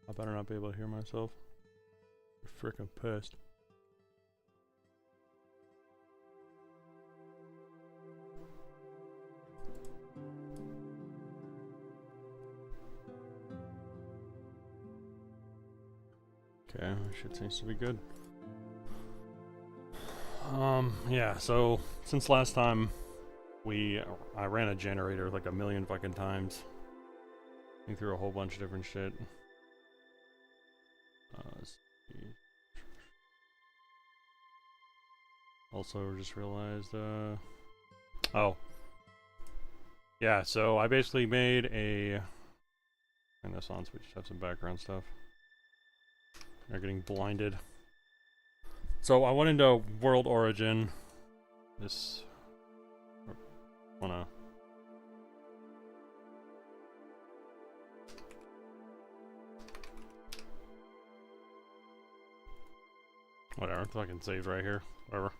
I better not be able to hear myself. I'm freaking pissed. Okay, shit seems to be good. Yeah, so since last time I ran a generator like a million fucking times. Through a whole bunch of different shit. Let's see. Also just realized, oh. Yeah, so I basically made a... Turn this on so we just have some background stuff. They're getting blinded. So I went into World Origin. This... wanna... Whatever, fucking save right here. Whatever.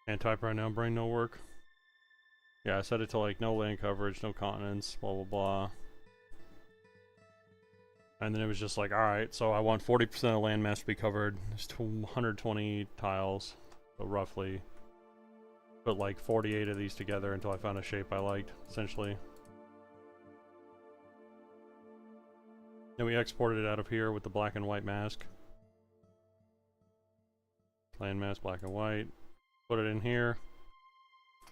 Can't type right now, brain no work. Yeah, I set it to like no land coverage, no continents, blah blah blah. And then it was just like, alright, so I want 40% of landmass to be covered. There's 120 tiles, so roughly. Put like 48 of these together until I found a shape I liked, essentially. Then we exported it out of here with the black and white mask. Landmass, black and white. Put it in here.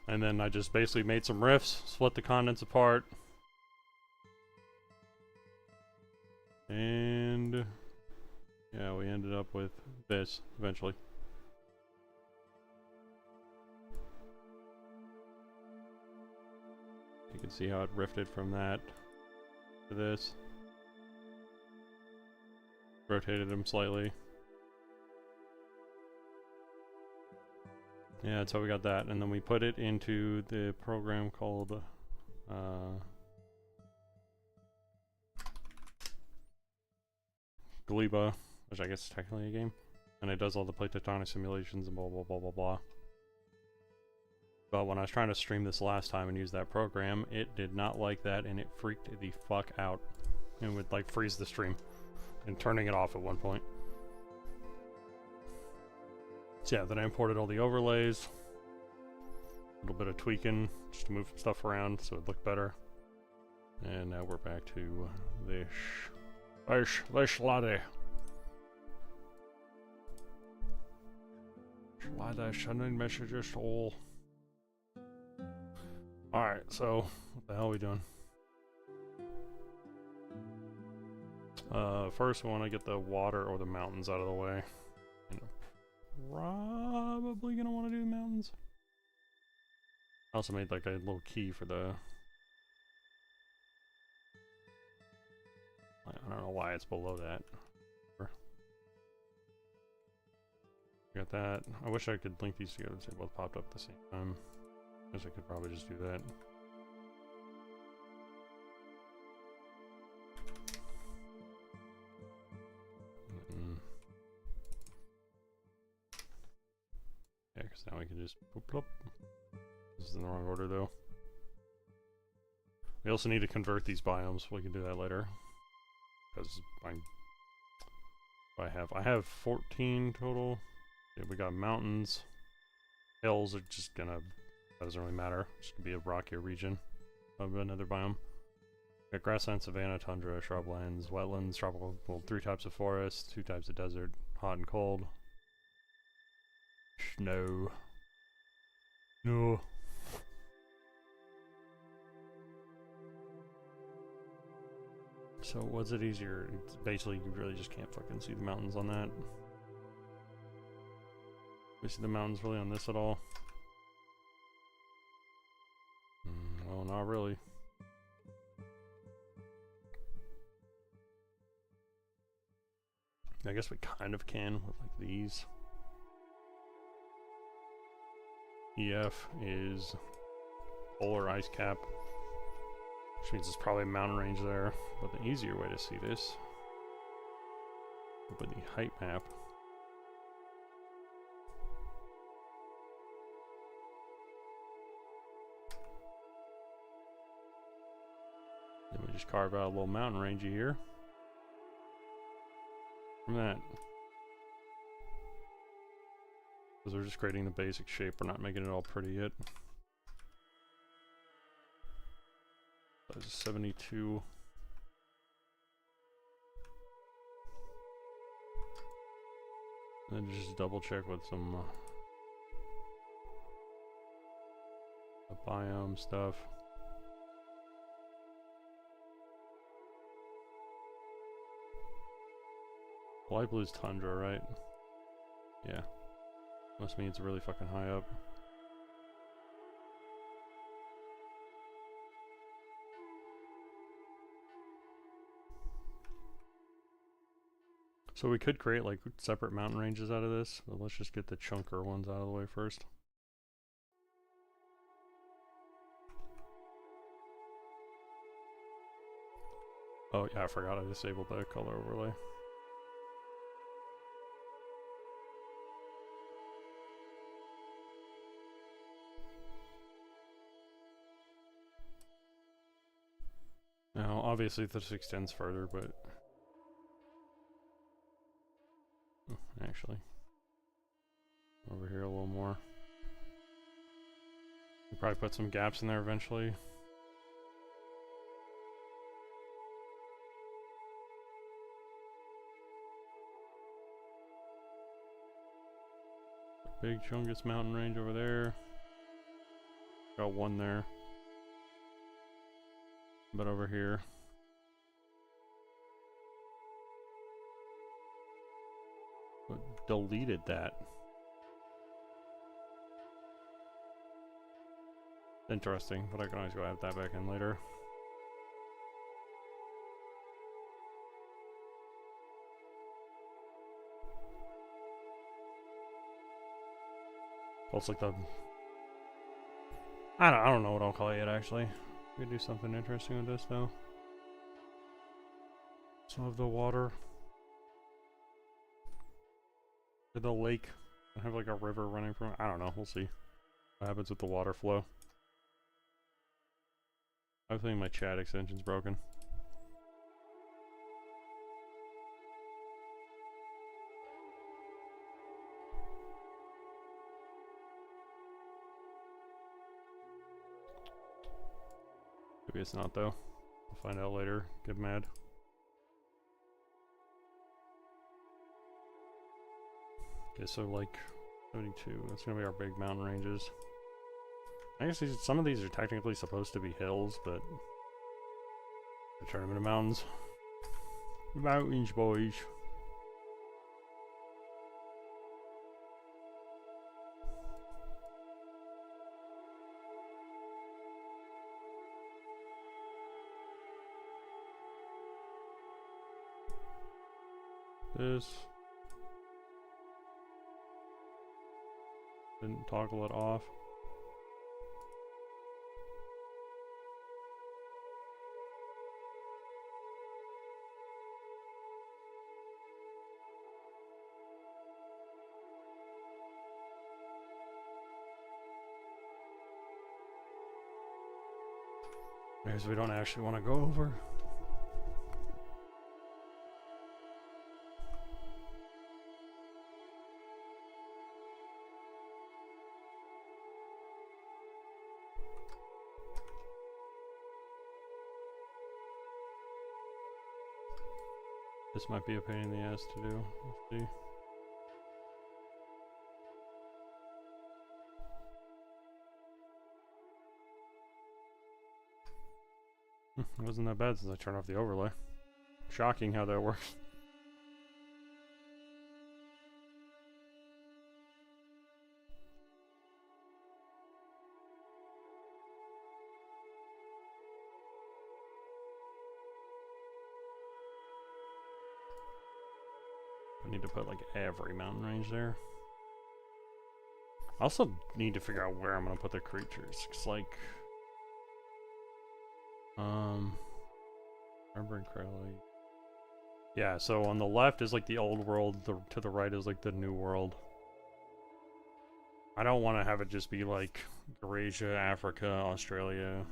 And then I just basically made some rifts, split the continents apart. And yeah, we ended up with this eventually. You can see how it rifted from that to this. Rotated them slightly. Yeah, that's how we got that. And then we put it into the program called Gleba, which I guess is technically a game. And it does all the plate tectonic simulations and blah blah blah blah blah. But when I was trying to stream this last time and use that program, it did not like that and it freaked the fuck out. And would like freeze the stream. And turning it off at one point. So yeah, then I imported all the overlays. A little bit of tweaking just to move stuff around so it looked better. And now we're back to this. This laddie. Laddie sending messages to all. Alright, so what the hell are we doing? First we want to get the water or the mountains out of the way. Probably gonna want to do the mountains. I also made like a little key for the... I don't know why it's below that. Got that. I wish I could link these together so they both popped up at the same time. I guess I could probably just do that. Yeah, because now we can just boop, boop. This is in the wrong order though. We also need to convert these biomes. We can do that later. Because I have 14 total. Yeah, we got mountains. Hills are just gonna, that doesn't really matter. It's gonna be a rockier region of another biome. We got grassland, savanna, tundra, shrublands, wetlands, tropical, well, 3 types of forest, 2 types of desert, hot and cold. Snow. No. So was it easier? It's basically, you really just can't fucking see the mountains on that. We see the mountains really on this at all? Well, not really. I guess we kind of can with like these. EF is polar ice cap, which means it's probably a mountain range there. But the easier way to see this would be the height map. Then we just carve out a little mountain range here. from that. Because we're just creating the basic shape, we're not making it all pretty yet. Size 72. And then just double check with some the biome stuff. Light blue is tundra, right? Yeah. Must mean it's really fucking high up. So we could create like separate mountain ranges out of this, but let's just get the chunker ones out of the way first. Oh yeah, I forgot I disabled the color overlay. Now, obviously this extends further, but... actually, over here a little more. We'll probably put some gaps in there eventually. Big Chungus mountain range over there. Got one there. But over here. But deleted that. Interesting, but I can always go add that back in later. Also like the... I don't know what I'll call it yet, actually. We could do something interesting with this, though. Some of the water. Or the lake. I have like a river running from it. I don't know, we'll see what happens with the water flow. I think my chat extension's broken. Maybe it's not though. We'll find out later. Get mad. Okay, so like 72. That's gonna be our big mountain ranges. I guess some of these are technically supposed to be hills, but I turn them into mountains. Mountains, boys. This didn't toggle it off. I guess we don't actually want to go over. This might be a pain in the ass to do. Let's see. It wasn't that bad since I turned off the overlay. Shocking how that works. I need to put like every mountain range there. I also need to figure out where I'm gonna put the creatures. It's like remembering correctly. Yeah, so on the left is like the old world, to the right is like the new world. I don't want to have it just be like Eurasia, Africa, Australia,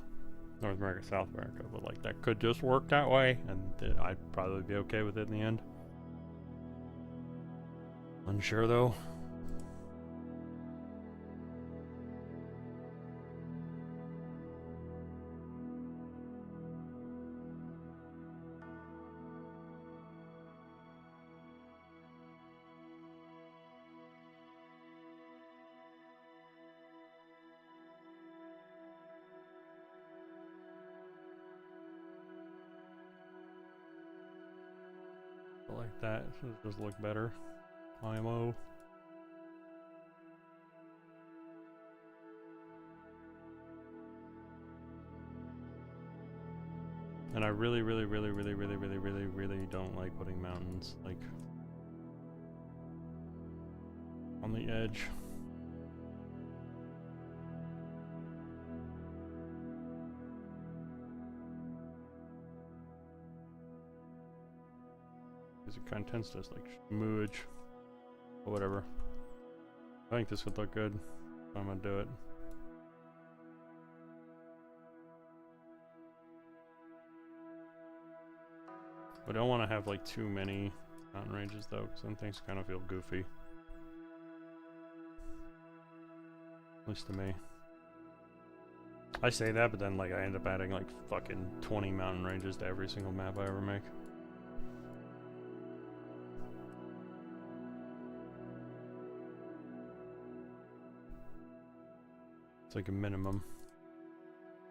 North America, South America, but like that could just work that way, and I'd probably be okay with it in the end. Unsure though. Like that, so it does look better. IMO. And I really don't like putting mountains like on the edge. Because it kind of tends to like smooge or whatever. I think this would look good. I'm gonna do it. I don't want to have like too many mountain ranges though, because then things kind of feel goofy. At least to me. I say that, but then like I end up adding like fucking 20 mountain ranges to every single map I ever make. It's like a minimum.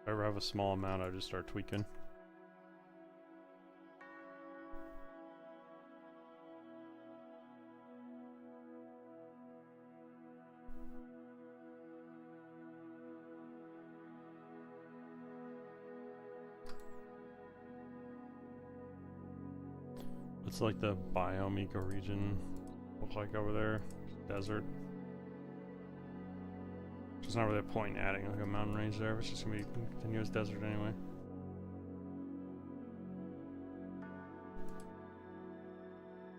If I ever have a small amount, I just start tweaking. It's like the biome ecoregion look like over there. Desert. There's not really a point in adding like a mountain range there, it's just gonna be continuous desert anyway.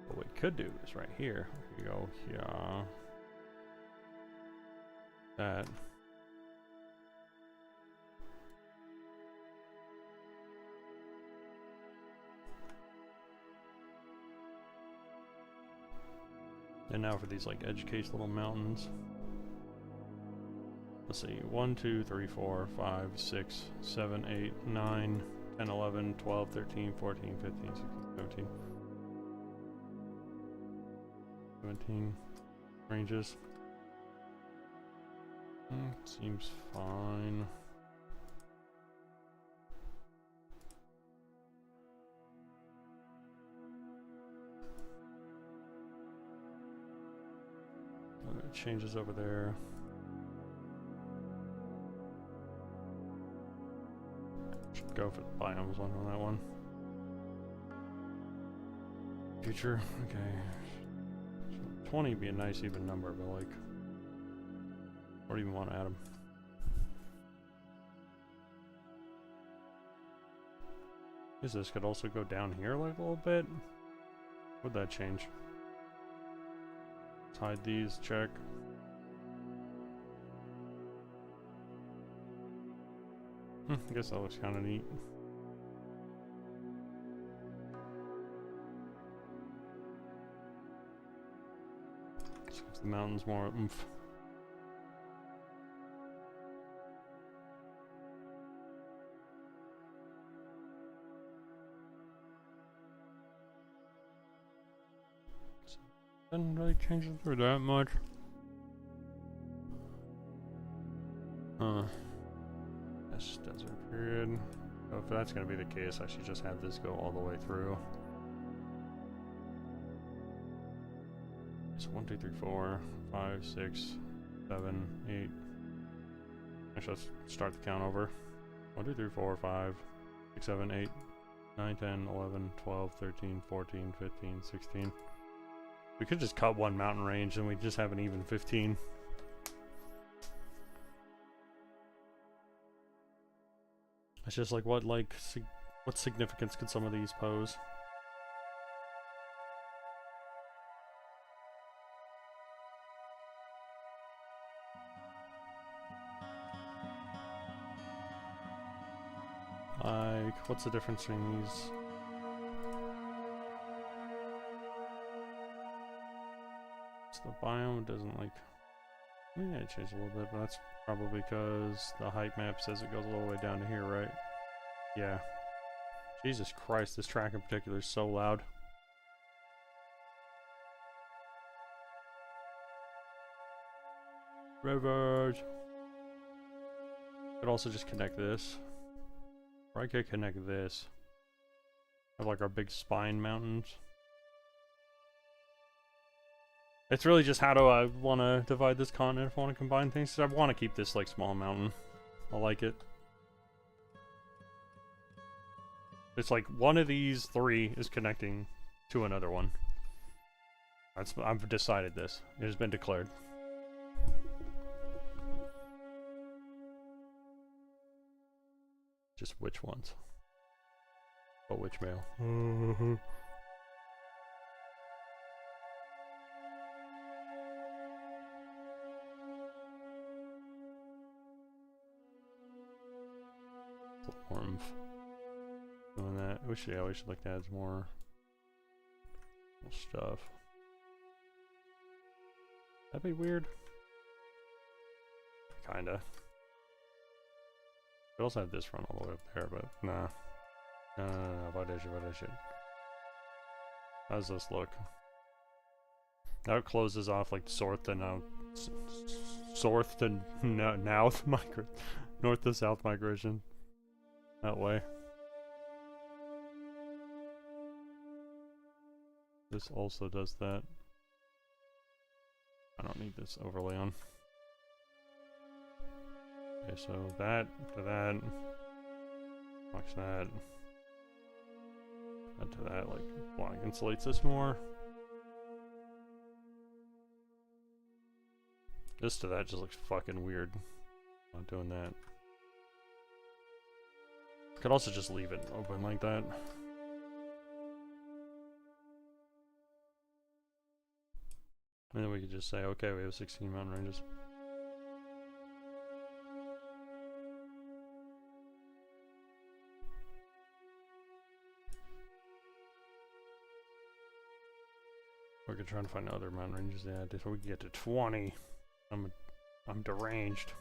What we could do is right here. We go here. That. And now for these like edge case little mountains. Let's see, 1, 2, 3, 4, 5, 6, 7, 8, 9, 10, 11, 12, 13, 14, 15, 16, 17. 17 ranges. Seems fine. Changes over there. Should go for the biomes one on that one. Future, okay. 20 would be a nice even number, but like, or even want to add them. Is this could also go down here like a little bit? Would that change? Let's hide these, check. I guess that looks kind of neat. Just gives the mountains more oomph. Doesn't really change it through that much. Yes, desert period. So if that's going to be the case, I should just have this go all the way through. So 1, 2, 3, 4, 5, 6, 7, 8. Actually, let's start the count over. 1, 2, 3, 4, 5, 6, 7, 8, 9, 10, 11, 12, 13, 14, 15, 16. We could just cut one mountain range and we just have an even 15. It's just like what significance could some of these pose? Like, what's the difference between these? . the biome doesn't like... Yeah, it changed a little bit, but that's probably because the height map says it goes all the way down to here, right? Yeah. Jesus Christ, this track in particular is so loud. Rivers! Could also just connect this. Or I could connect this. Have like our big spine mountains. It's really just how do I want to divide this continent if I want to combine things. Cause I want to keep this like small mountain. I like it. It's like one of these three is connecting to another one. I've decided this. It has been declared. Just which ones? But which male? Warmth. Doing that. We should like to add more stuff. That'd be weird. Kinda. We also have this run all the way up there, but nah. No, what is it? How does this look? Now it closes off like north to north to south migration. That way. This also does that. I don't need this overlay on. Okay, so that to that. Watch that. That to that, like, black insulates this more. This to that just looks fucking weird. Not doing that. Could also just leave it open like that. And then we could just say, okay, we have 16 mountain ranges. We could try to find other mountain ranges to add so we can get to 20. I'm deranged.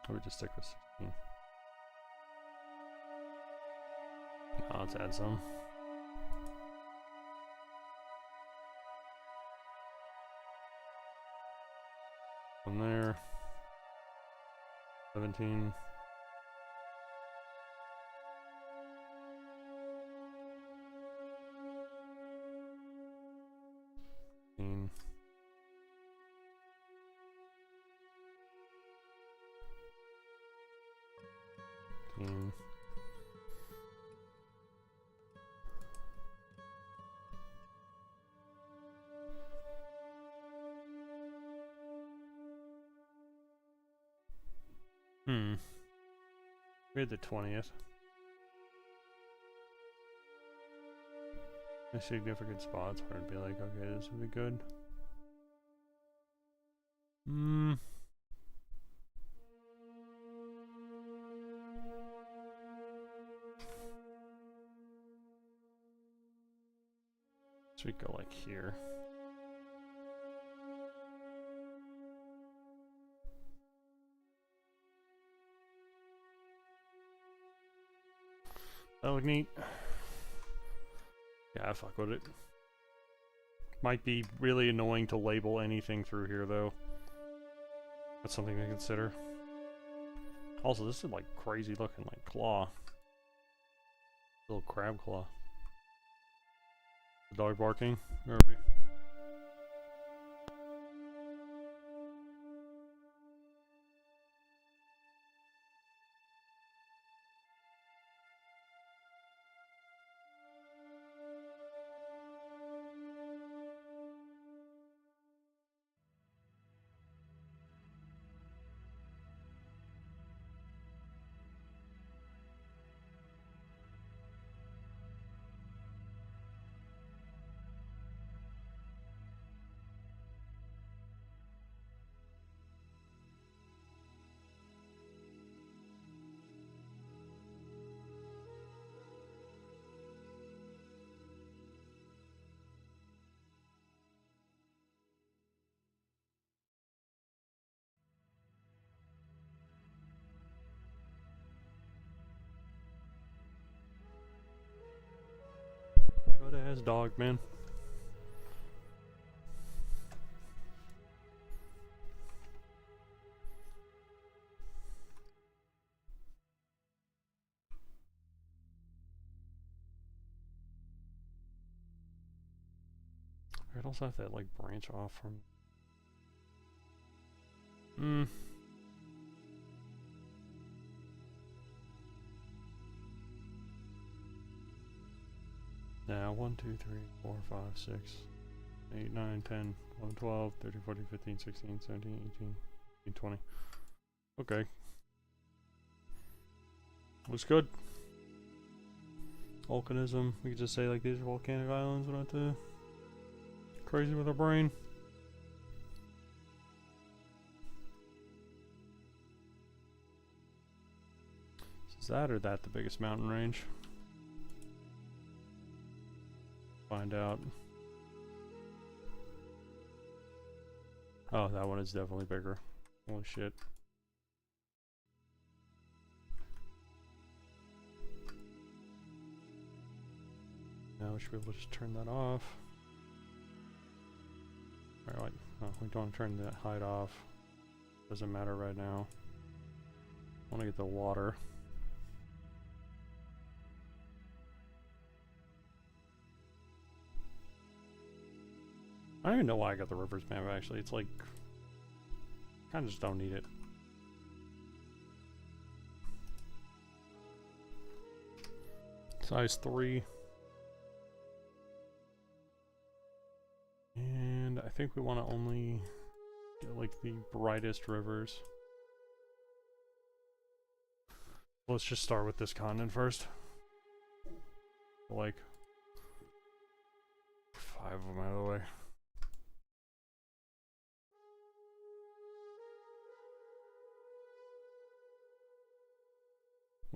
Or we just stick with 16. Oh, let's add some. From there. 17. We had the 20th. A significant spots where it'd be like, okay, this would be good. So we go like here. That look neat. Yeah, I fuck with it. Might be really annoying to label anything through here, though. That's something to consider. Also, this is like crazy looking, like claw. Little crab claw. The dog barking. Ruby. ass dog, man. I'd also have to like branch off from. Now 1, 2, 3, 4, 5, 6, 8, 9, 10, 11, 12, 13, 14, 15, 16, 17, 18, 19, 20. Okay. Looks good. Volcanism. We could just say like these are volcanic islands. We're not too crazy with our brain. Is that or that the biggest mountain range? Find out. Oh, that one is definitely bigger. Holy shit. Now we should be able to just turn that off. Alright, oh, we don't want to turn the height off. Doesn't matter right now. I want to get the water. I don't even know why I got the rivers map actually. It's like, kind of just don't need it. Size 3. And I think we want to only get like the brightest rivers. Let's just start with this continent first. Like 5 of them out of the way.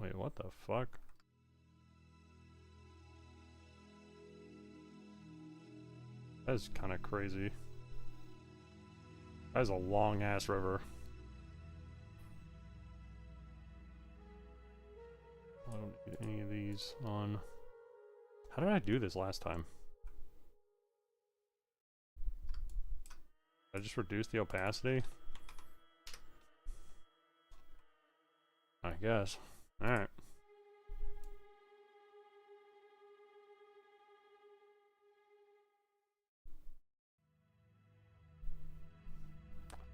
Wait, what the fuck? That's kind of crazy. That is a long ass river. I don't need any of these on. How did I do this last time? Did I just reduce the opacity? I guess. Alright.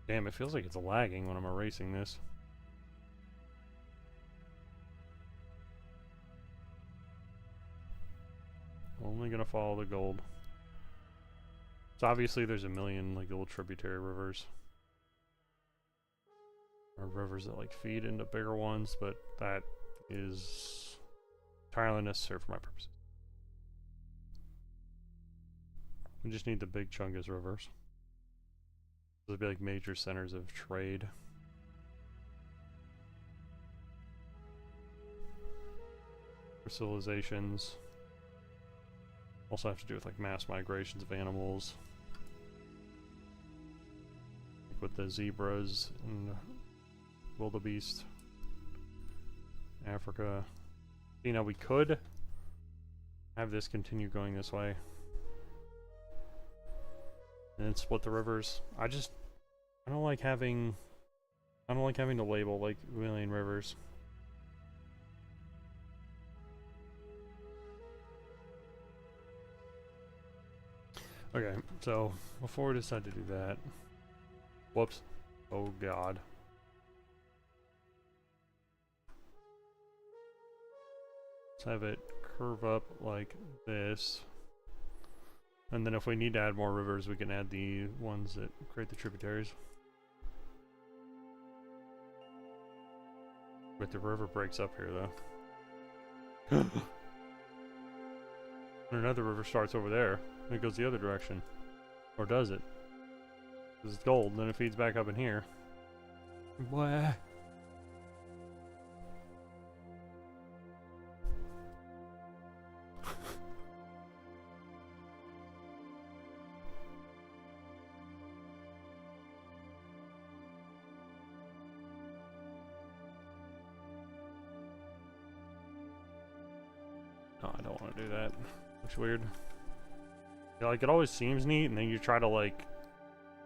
Damn, it feels like it's lagging when I'm erasing this. Only gonna follow the gold. So obviously there's a million like little tributary rivers. Or rivers that like feed into bigger ones, but that is entirely necessary for my purposes. We just need the big chungus rivers. Those would be like major centers of trade. For civilizations. Also have to do with like mass migrations of animals. Like with the zebras and wildebeest. Africa. You know, we could have this continue going this way. And then split the rivers. I don't like having to label like a million rivers. Okay, so before we decide to do that, whoops, oh god. Let's have it curve up like this. And then if we need to add more rivers, we can add the ones that create the tributaries. But the river breaks up here though. And another river starts over there, and it goes the other direction. Or does it? Because it's gold, and then it feeds back up in here. What? No, I don't want to do that. Looks weird. Yeah, like, it always seems neat, and then you try to, like,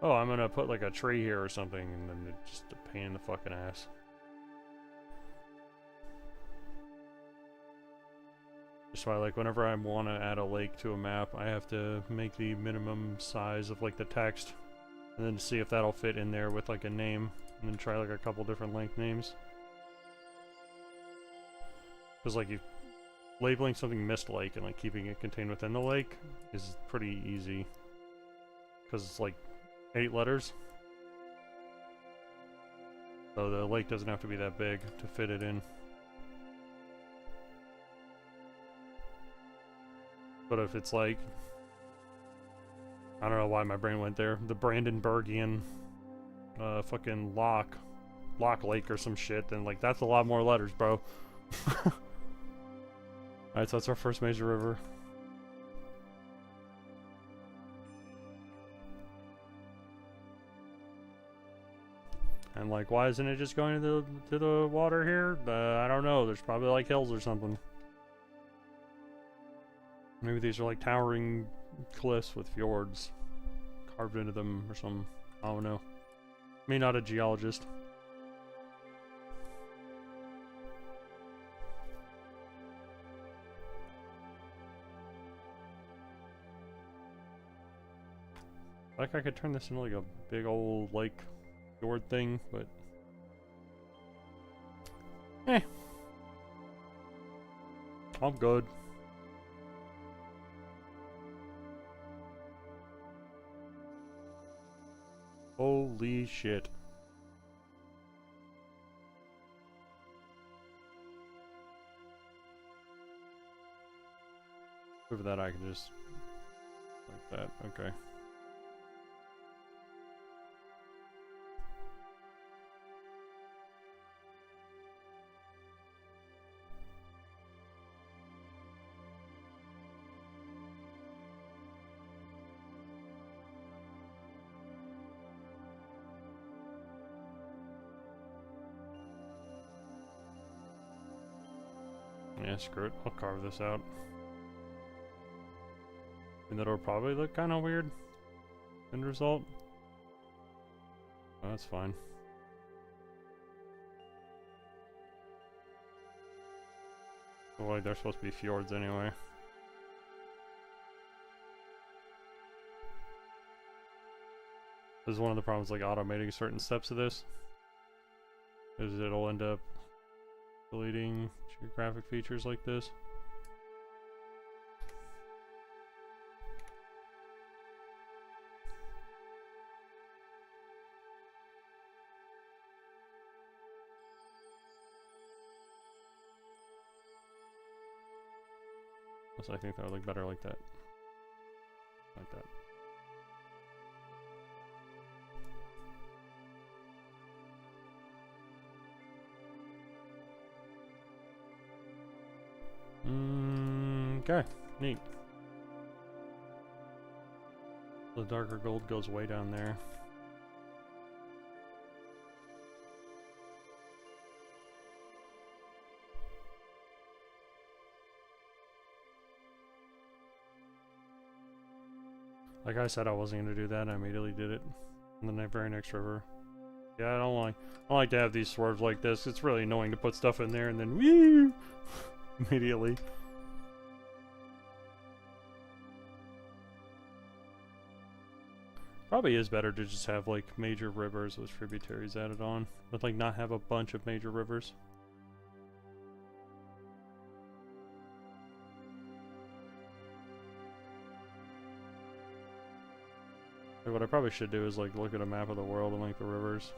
oh, I'm gonna put, like, a tree here or something, and then it's just a pain in the fucking ass. That's why, like, whenever I want to add a lake to a map, I have to make the minimum size of, like, the text, and then see if that'll fit in there with, like, a name, and then try, like, a couple different lake names. Because, like, labeling something Mist Lake and, like, keeping it contained within the lake is pretty easy. Because it's, like, 8 letters. So the lake doesn't have to be that big to fit it in. But if it's like, I don't know why my brain went there, the Brandenburgian fucking Lock Lake or some shit, then like that's a lot more letters, bro. Alright, so that's our first major river. And like, why isn't it just going to the water here? I don't know, there's probably like hills or something. Maybe these are like towering cliffs with fjords carved into them or something. I don't know. Me, not a geologist. Like I could turn this into like a big old like fjord thing, but I'm good. Holy shit. Over that I can just like that, okay. Yeah, screw it. I'll carve this out. And that'll probably look kind of weird. End result. Oh, that's fine. Oh, like they're supposed to be fjords anyway. This is one of the problems, like automating certain steps of this. Is it'll end up deleting geographic features like this. So I think that would look better like that. Like that. Okay, neat. The darker gold goes way down there. Like I said, I wasn't gonna do that. I immediately did it in the very next river. Yeah, I don't like to have these swerves like this. It's really annoying to put stuff in there and then woo immediately. Probably is better to just have like major rivers with tributaries added on, but like not have a bunch of major rivers. Like what I probably should do is like look at a map of the world and like the rivers.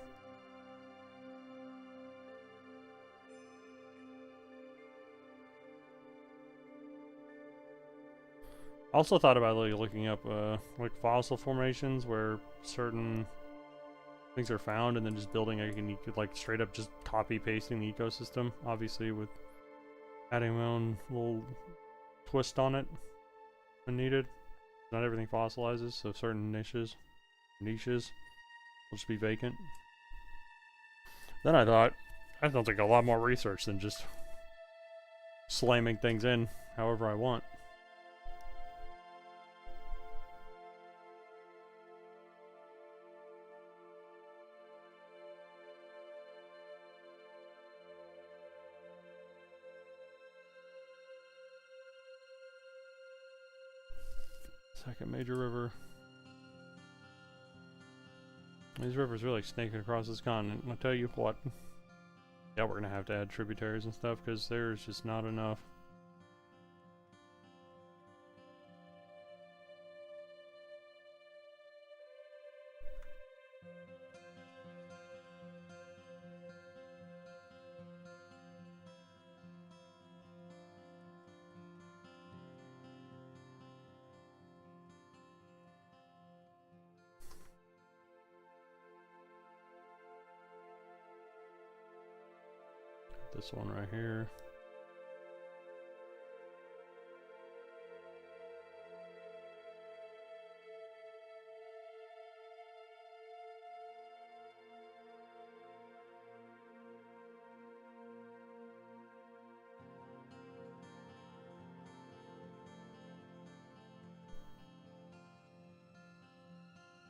I also thought about like looking up like fossil formations where certain things are found and then just building you could like straight up just copy pasting the ecosystem, obviously with adding my own little twist on it when needed. Not everything fossilizes, so certain niches will just be vacant. Then I thought, that sounds like a lot more research than just slamming things in however I want. Second major river. These rivers really snaking across this continent. And I'll tell you what. Yeah, we're gonna have to add tributaries and stuff because there's just not enough. This one right here.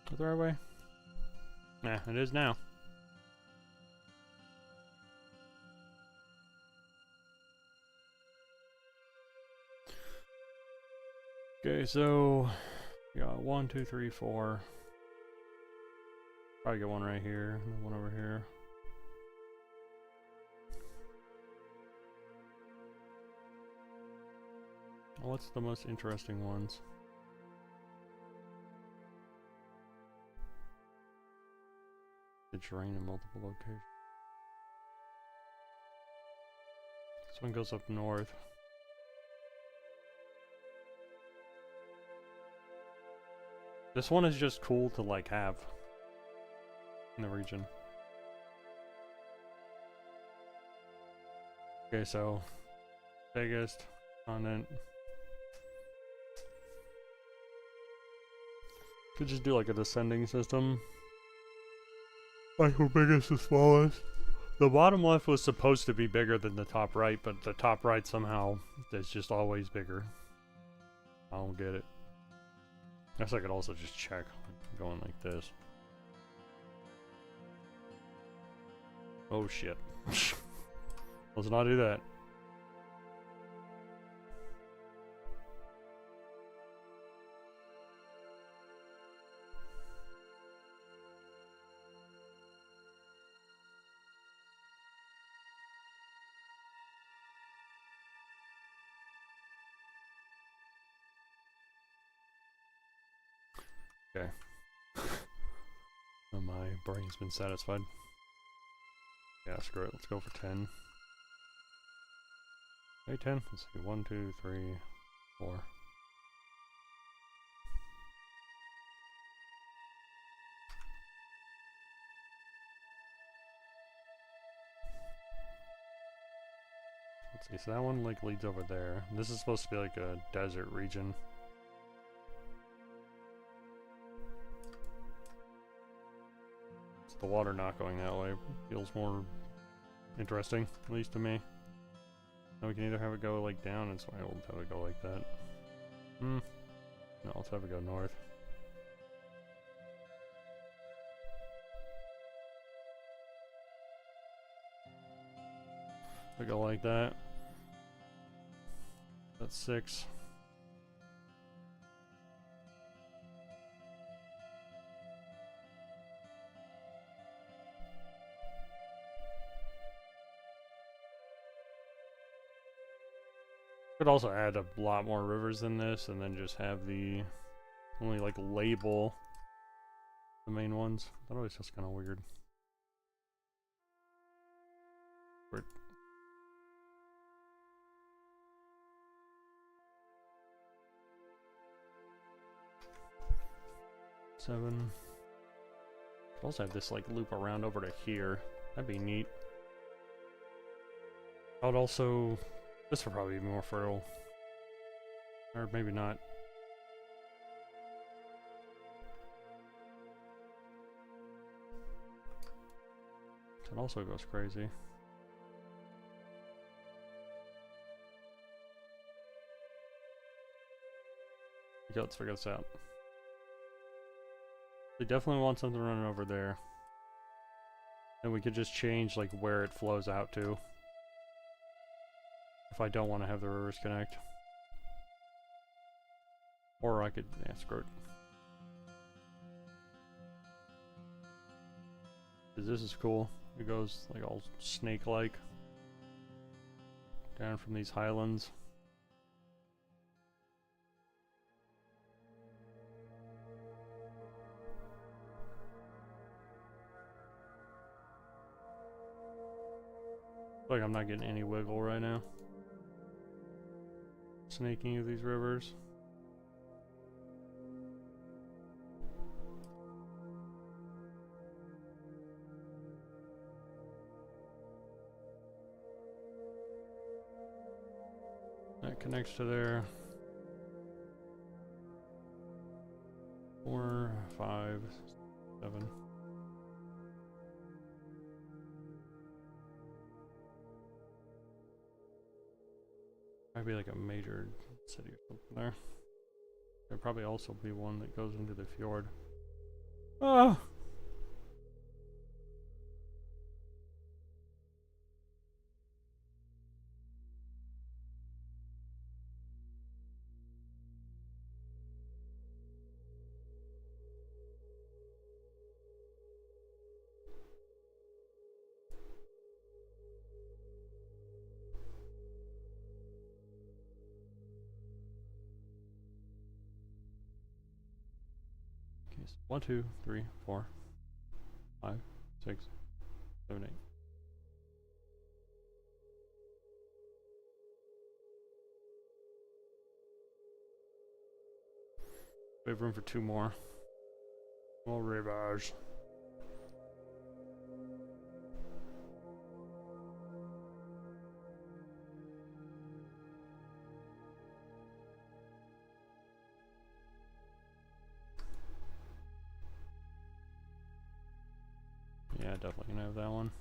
Is the right way? Nah, it is now. Okay, so we got 1, 2, 3, 4. Probably get one right here, and then one over here. What's the most interesting ones? The drain in multiple locations. This one goes up north. This one is just cool to like have in the region. Okay, so biggest continent. Could just do like a descending system. Like from biggest to smallest. The bottom left was supposed to be bigger than the top right, but the top right somehow is just always bigger. I don't get it. I guess I could also just check going like this. Oh shit. Let's not do that. Okay. Oh, my brain's been satisfied. Yeah, screw it. Let's go for 10. Hey, 10. Let's see. 1, 2, 3, 4. Let's see. So that one like leads over there. This is supposed to be like a desert region. The water not going that way feels more interesting, at least to me. Now we can either have it go like down and so we'll have it go like that. No, let's have it go north. We go like that. That's 6. Could also add a lot more rivers than this and then just have the only like label the main ones. That always feels kind of weird. Weird. Seven. Could also have this like loop around over to here. That'd be neat. I would also. This would probably be more fertile. Or maybe not. It also goes crazy. Okay, let's figure this out. We definitely want something running over there. And we could just change like where it flows out to. If I don't want to have the rivers connect. Or I could, yeah, screw it. Cause this is cool. It goes like all snake-like down from these highlands. Like I'm not getting any wiggle right now. Snaking of these rivers. That connects to there. 4, 5, 7. Might be like a major city or something there. There'd probably also be one that goes into the fjord. Ah! Okay, so 1, 2, 3, 4, 5, 6, 7, 8. We have room for 2 more. More rivers. Yeah, definitely gonna have that one.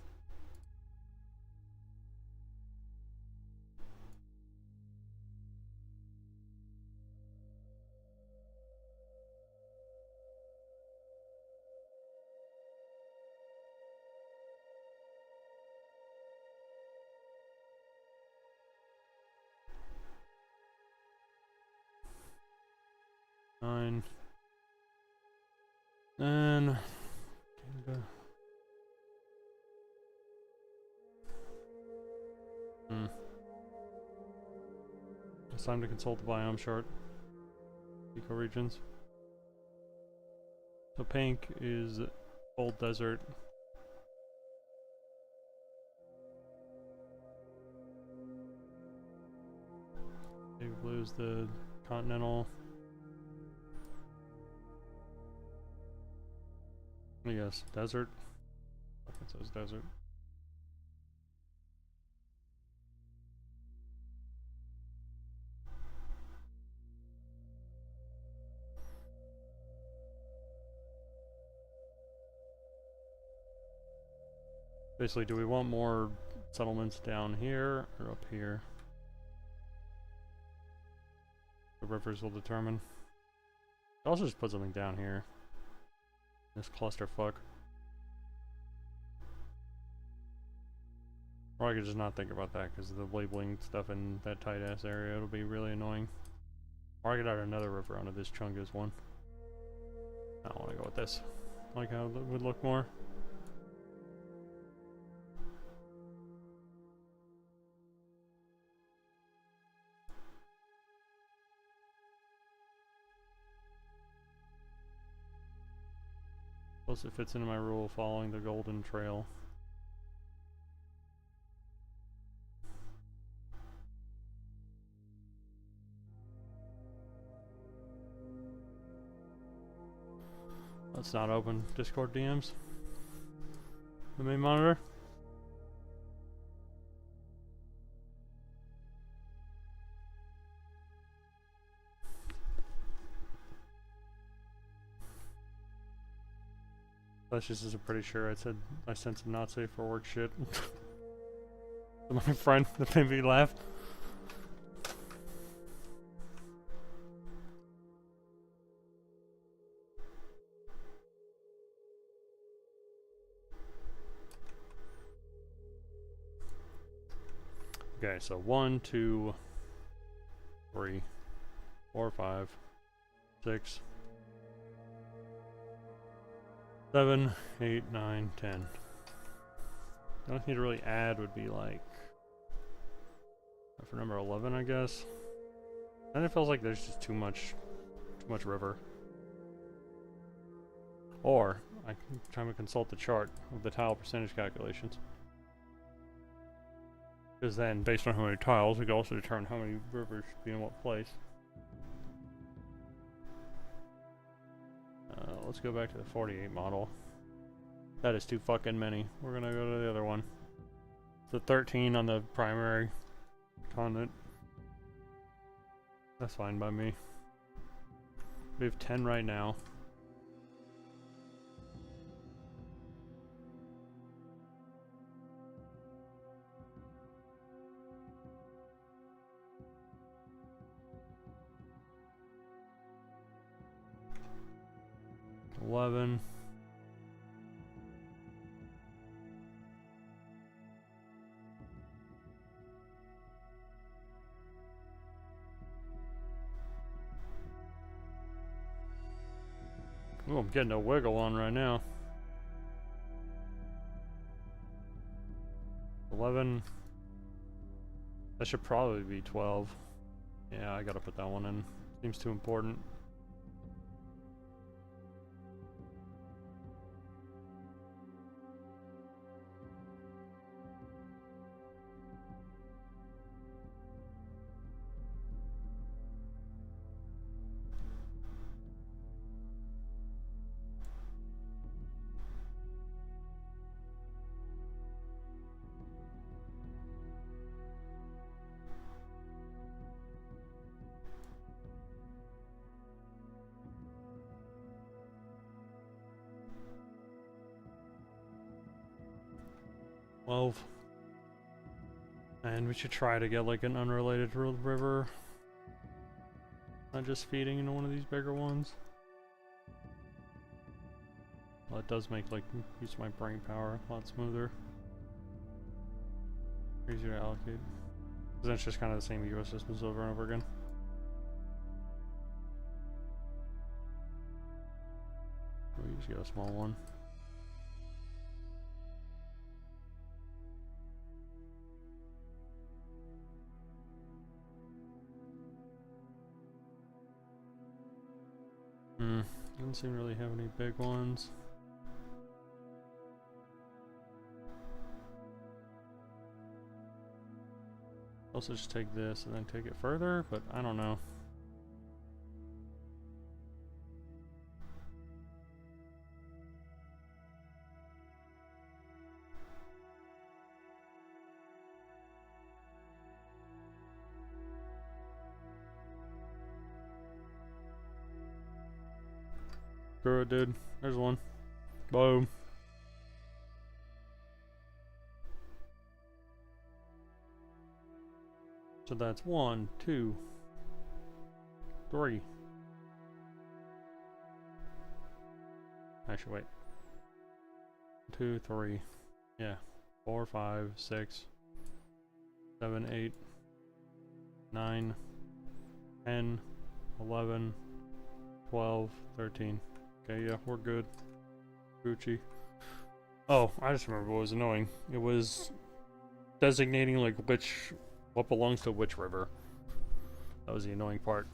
Nine. And it's time to consult the biome chart. Ecoregions. So pink is old desert. Big blue is the continental. Yes, desert. It says desert. Basically, do we want more settlements down here or up here? The rivers will determine. I'll also just put something down here. This clusterfuck. Or I could just not think about that because of the labeling stuff in that tight ass area. It'll be really annoying. Or I could add another river onto this Chungus one. I don't want to go with this. I like how it would look more. Plus it fits into my rule of following the golden trail. Let's not open Discord DMs. The main monitor. That's just pretty sure I said I sent some not safe for work shit to my friend that made me laugh. Okay, so 1, 2, 3, 4, 5, 6, 7, 8, 9, 10. The only thing to really add would be like for number 11, I guess. And it feels like there's just too much river. Or I can try to consult the chart of the tile percentage calculations. Because then, based on how many tiles, we can also determine how many rivers should be in what place. Let's go back to the 48 model. That is too fucking many. We're gonna go to the other one. The 13 on the primary continent. That's fine by me. We have 10 right now. $11. Oh, I'm getting a wiggle on right now. 11. That should probably be 12. Yeah, I gotta put that one in. Seems too important. And we should try to get like an unrelated river. Not just feeding into one of these bigger ones. Well, it does make like use my brain power a lot smoother. Easier to allocate. Because then it's just kind of the same ecosystems over and over again. We just get a small one. Doesn't seem to really have any big ones. Also just take this and then take it further, but I don't know. Screw it, dude. There's one. Boom. So that's 1, 2, 3. Actually, wait. 2, 3. Yeah. 4, 5, 6, 7, 8, 9, 10, 11, 12, 13. Okay, yeah, we're good. Gucci. Oh, I just remember what was annoying. It was designating like what belongs to which river. That was the annoying part.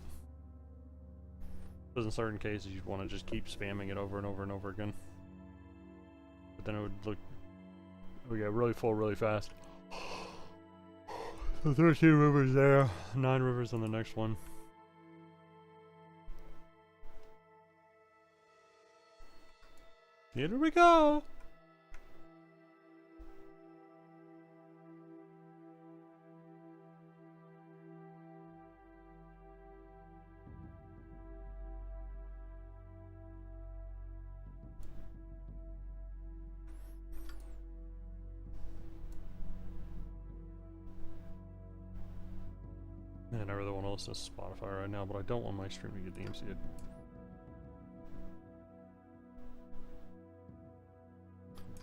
Because in certain cases you'd want to just keep spamming it over and over and over again. But then it would look, oh yeah, really full really fast. So 13 rivers there, 9 rivers on the next one. Here we go! Man, I really want to listen to Spotify right now, but I don't want my stream to get DMCA'd.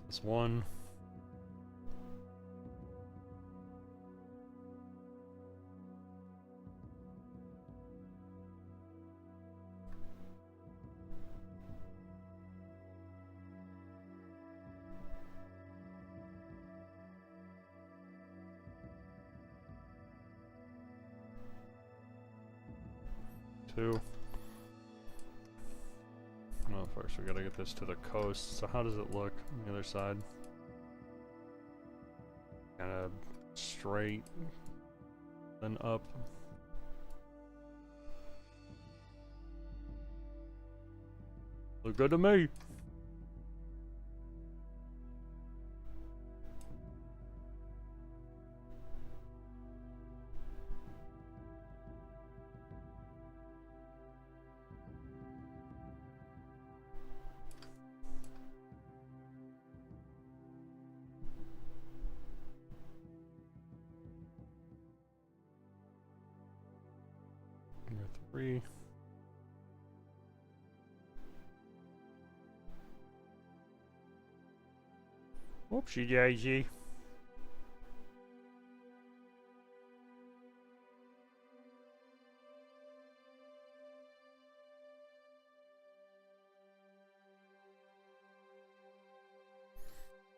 This one. too. Well, first we gotta get this to the coast. So how does it look on the other side? Kind of straight, then up. Look good to me. Number 3. Whoopsie daisy.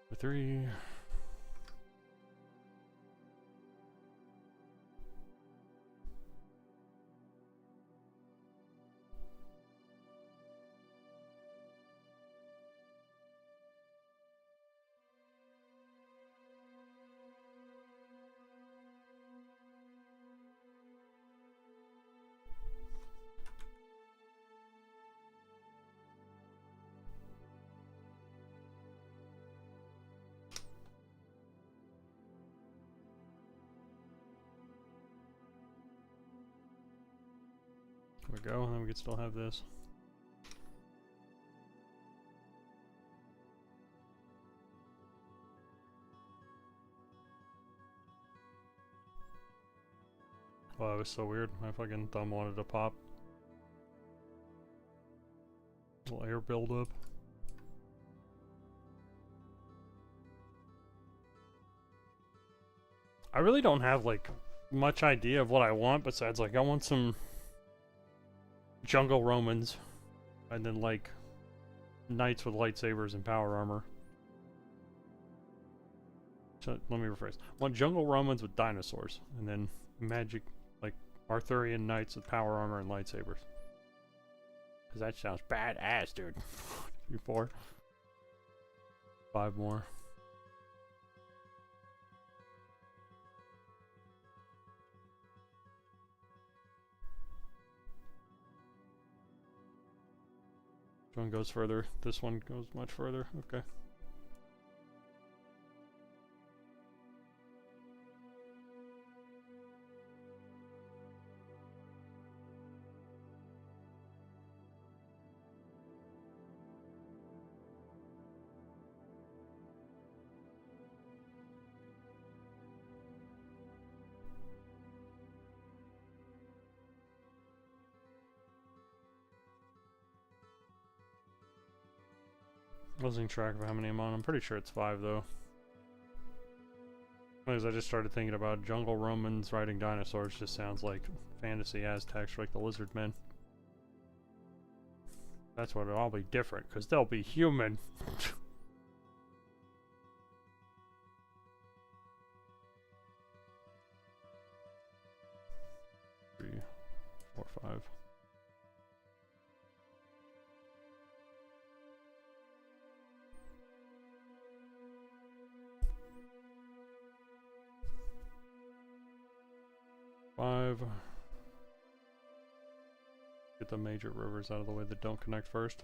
Number 3. There we go, and then we could still have this. Wow, that was so weird. My fucking thumb wanted to pop. Little air buildup. I really don't have like much idea of what I want besides like I want some jungle Romans and then like knights with lightsabers and power armor. So let me rephrase. I want jungle Romans with dinosaurs and then magic like Arthurian knights with power armor and lightsabers. Cause that sounds badass, dude. 3, 4. 5 more. This one goes further. This one goes much further. Okay. Losing track of how many I'm on. I'm pretty sure it's 5 though. Because I just started thinking about jungle Romans riding dinosaurs. Just sounds like fantasy Aztecs, like the lizard men. That's what it'll all be different, because they'll be human. 3, 4, 5. Get the major rivers out of the way that don't connect first.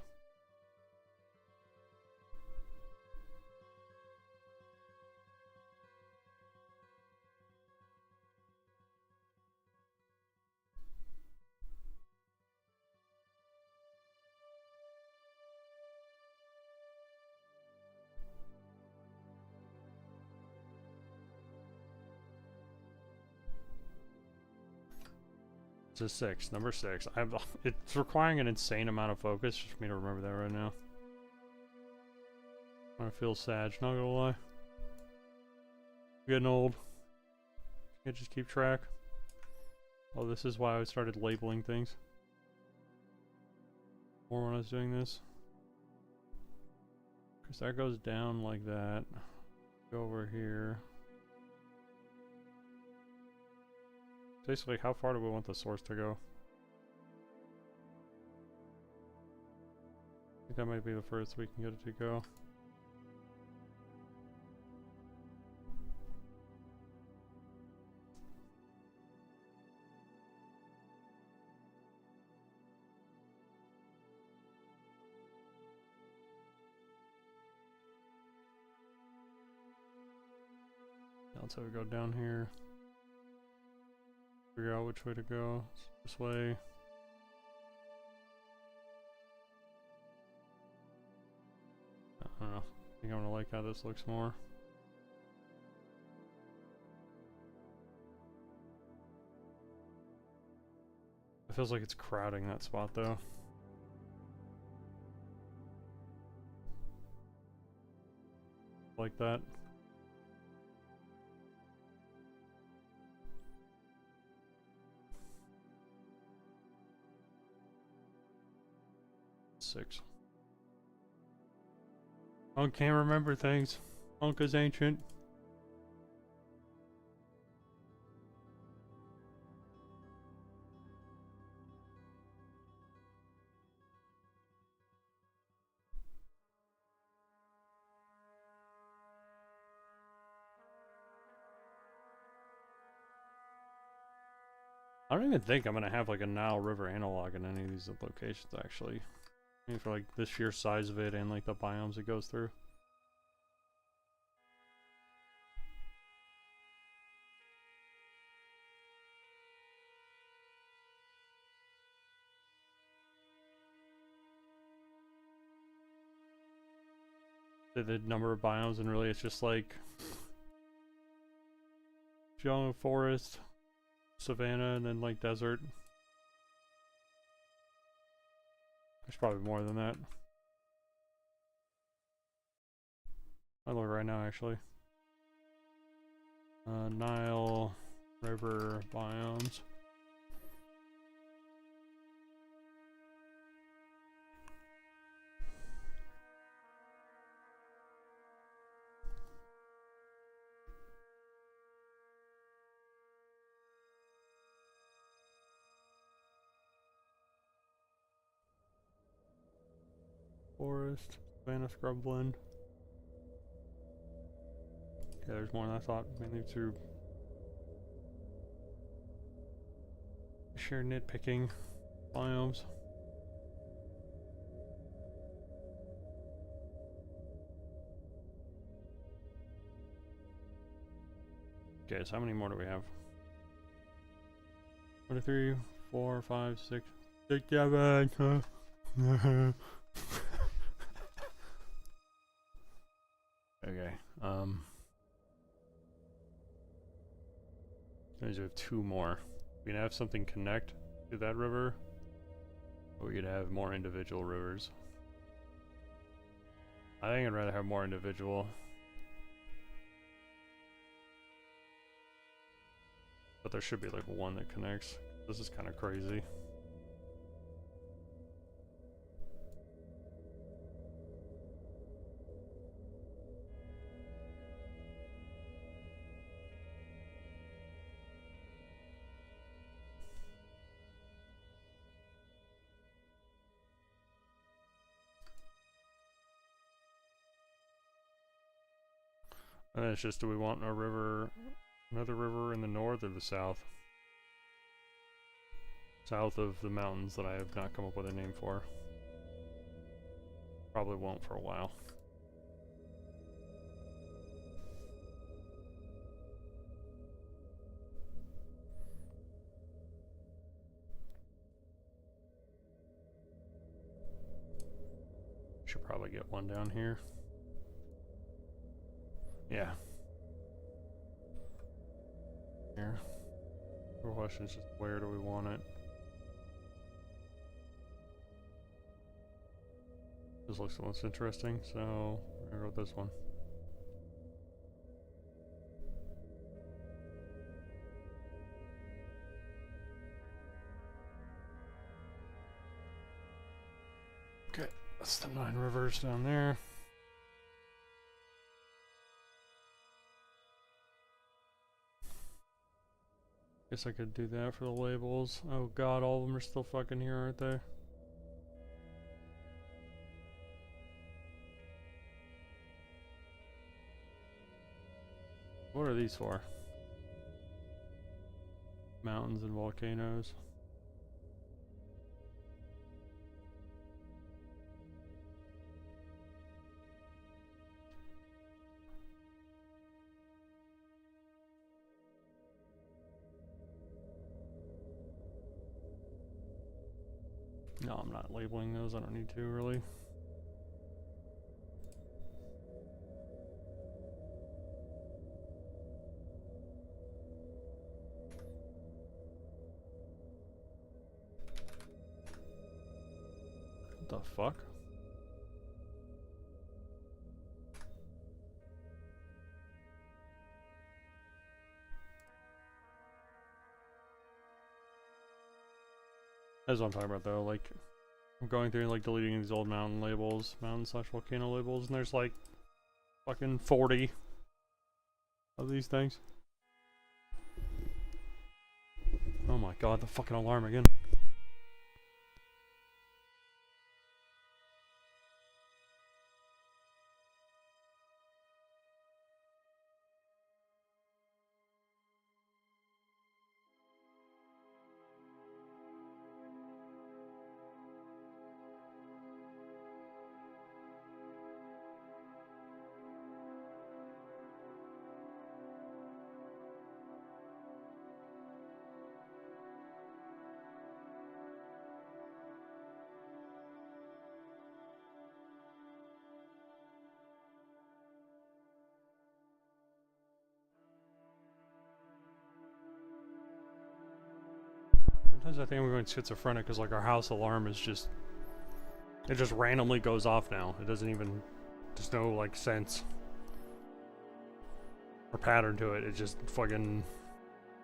It's a 6, number 6. It's requiring an insane amount of focus for me to remember that right now. I feel sad, not gonna lie. Getting old. Can't just keep track. Oh, this is why I started labeling things. More when I was doing this. Because that goes down like that. Go over here. Basically, how far do we want the source to go? think that might be the first we can get it to go. So we go down here, figure out which way to go. This way. I don't know. I think I'm gonna like how this looks more. It feels like it's crowding that spot though. Like that. Six. Unc can't remember things. Unc is ancient. I don't even think I'm gonna have like a Nile River analog in any of these locations actually. I mean, for like the sheer size of it and like the biomes it goes through. The number of biomes, and really it's just like jungle, forest, savanna, and then like desert. There's probably more than that. I'll look right now actually. Nile River biomes. Forest, savanna, scrubland. Yeah, there's more than I thought, mainly through sheer nitpicking biomes. Okay, so how many more do we have? 1, 2, 3, 4, 5, 6, 6, 7. Okay, we have 2 more. We can have something connect to that river, or we could have more individual rivers. I think I'd rather have more individual. But there should be like one that connects. This is kind of crazy. And then it's just, do we want a river, another river in the north or the south? South of the mountains that I have not come up with a name for. Probably won't for a while. Should probably get one down here. Yeah. Here. The question is just where do we want it? This looks the most interesting, so I wrote this one. Okay, that's the 9 rivers down there. Guess I could do that for the labels. Oh god, all of them are still fucking here, aren't they? What are these for? Mountains and volcanoes. No, I'm not labeling those. I don't need to, really. What the fuck? That's what I'm talking about, though. Like, I'm going through and like deleting these old mountain labels, mountain/volcano labels, and there's like fucking 40 of these things. Oh my god, the fucking alarm again. Sometimes I think we're going schizophrenic because like our house alarm is just, it just randomly goes off now. It doesn't even, there's no like sense or pattern to it. It just fucking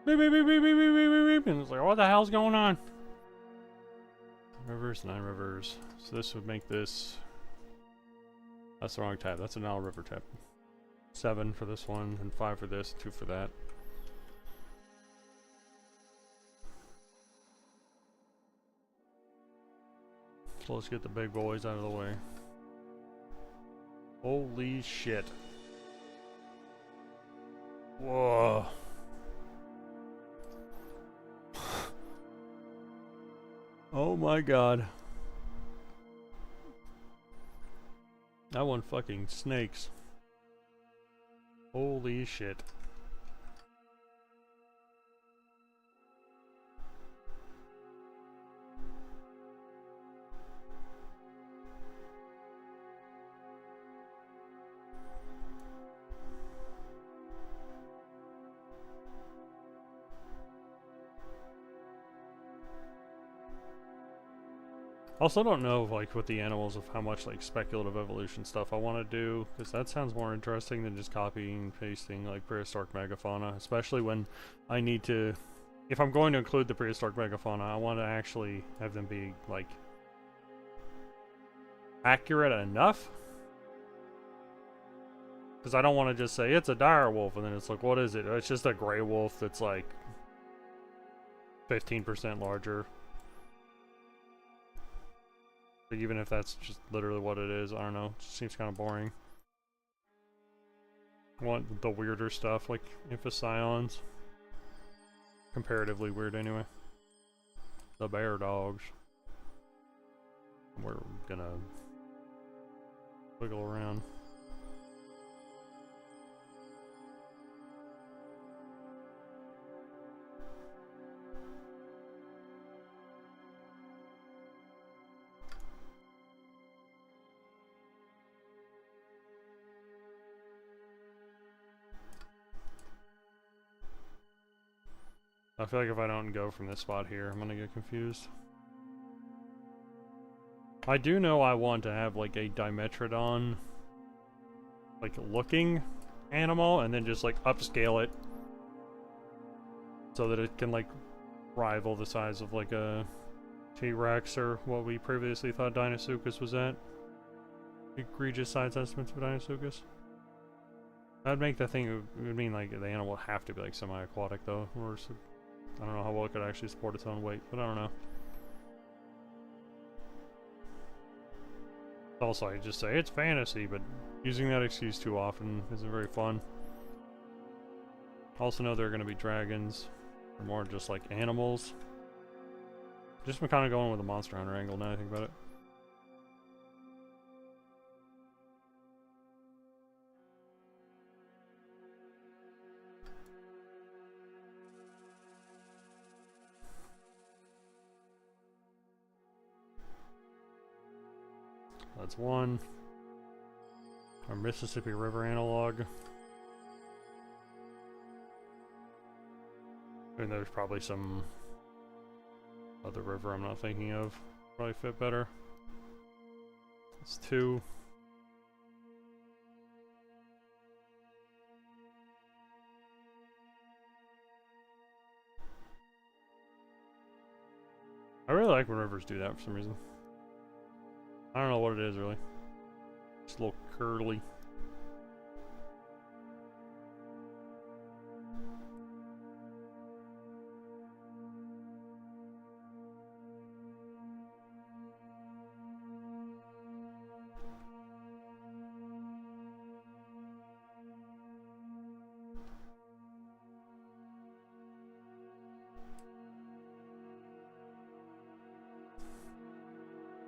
beep, beep, beep, beep, beep, beep, beep, beep, and it's like, what the hell's going on? Rivers, 9 rivers. So this would make this, that's the wrong tab. That's a Nile River tab. 7 for this one, and 5 for this, 2 for that. So let's get the big boys out of the way. Holy shit. Whoa. Oh my god. That one fucking snakes. Holy shit. Also don't know, like, with the animals of how much, like, speculative evolution stuff I want to do, because that sounds more interesting than just copying and pasting, like, prehistoric megafauna, especially when I need to, if I'm going to include the prehistoric megafauna, I want to actually have them be, like, accurate enough, because I don't want to just say, it's a dire wolf, and then it's like, what is it? It's just a gray wolf that's, like, 15% larger. Even if that's just literally what it is, I don't know. It just seems kind of boring. I want the weirder stuff, like Imphysions. Comparatively weird, anyway. The bear dogs. We're gonna wiggle around. I feel like if I don't go from this spot here, I'm gonna get confused. I do know I want to have like a Dimetrodon, like looking animal, and then just like upscale it so that it can like rival the size of like a T-Rex or what we previously thought Deinosuchus was at. Egregious size estimates for Deinosuchus. That'd make the thing, it would mean like the animal would have to be like semi-aquatic though, or I don't know how well it could actually support its own weight, but I don't know. Also, I just say it's fantasy, but using that excuse too often isn't very fun. Also know there are going to be dragons, or more just like animals. Just been kind of going with a monster hunter angle now I think about it. That's one. Our Mississippi River analog. And there's probably some other river I'm not thinking of. Probably fit better. That's two. I really like when rivers do that for some reason. I don't know what it is really. Just a little curly.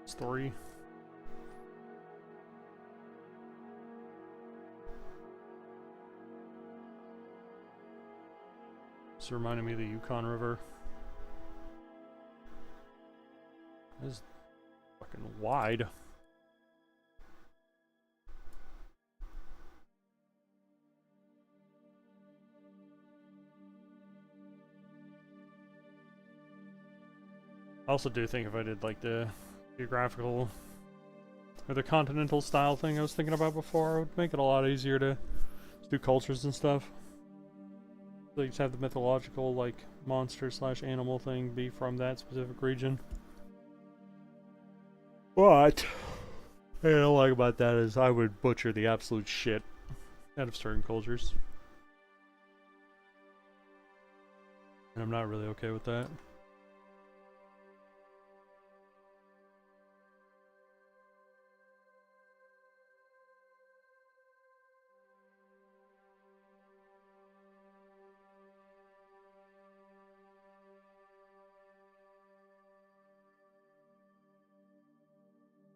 It's three. This reminded me of the Yukon River. This is fucking wide. I also do think if I did like the geographical or the continental style thing I was thinking about before, it would make it a lot easier to do cultures and stuff. So you just have the mythological like monster slash animal thing be from that specific region. What I don't like about that is I would butcher the absolute shit out of certain cultures. And I'm not really okay with that.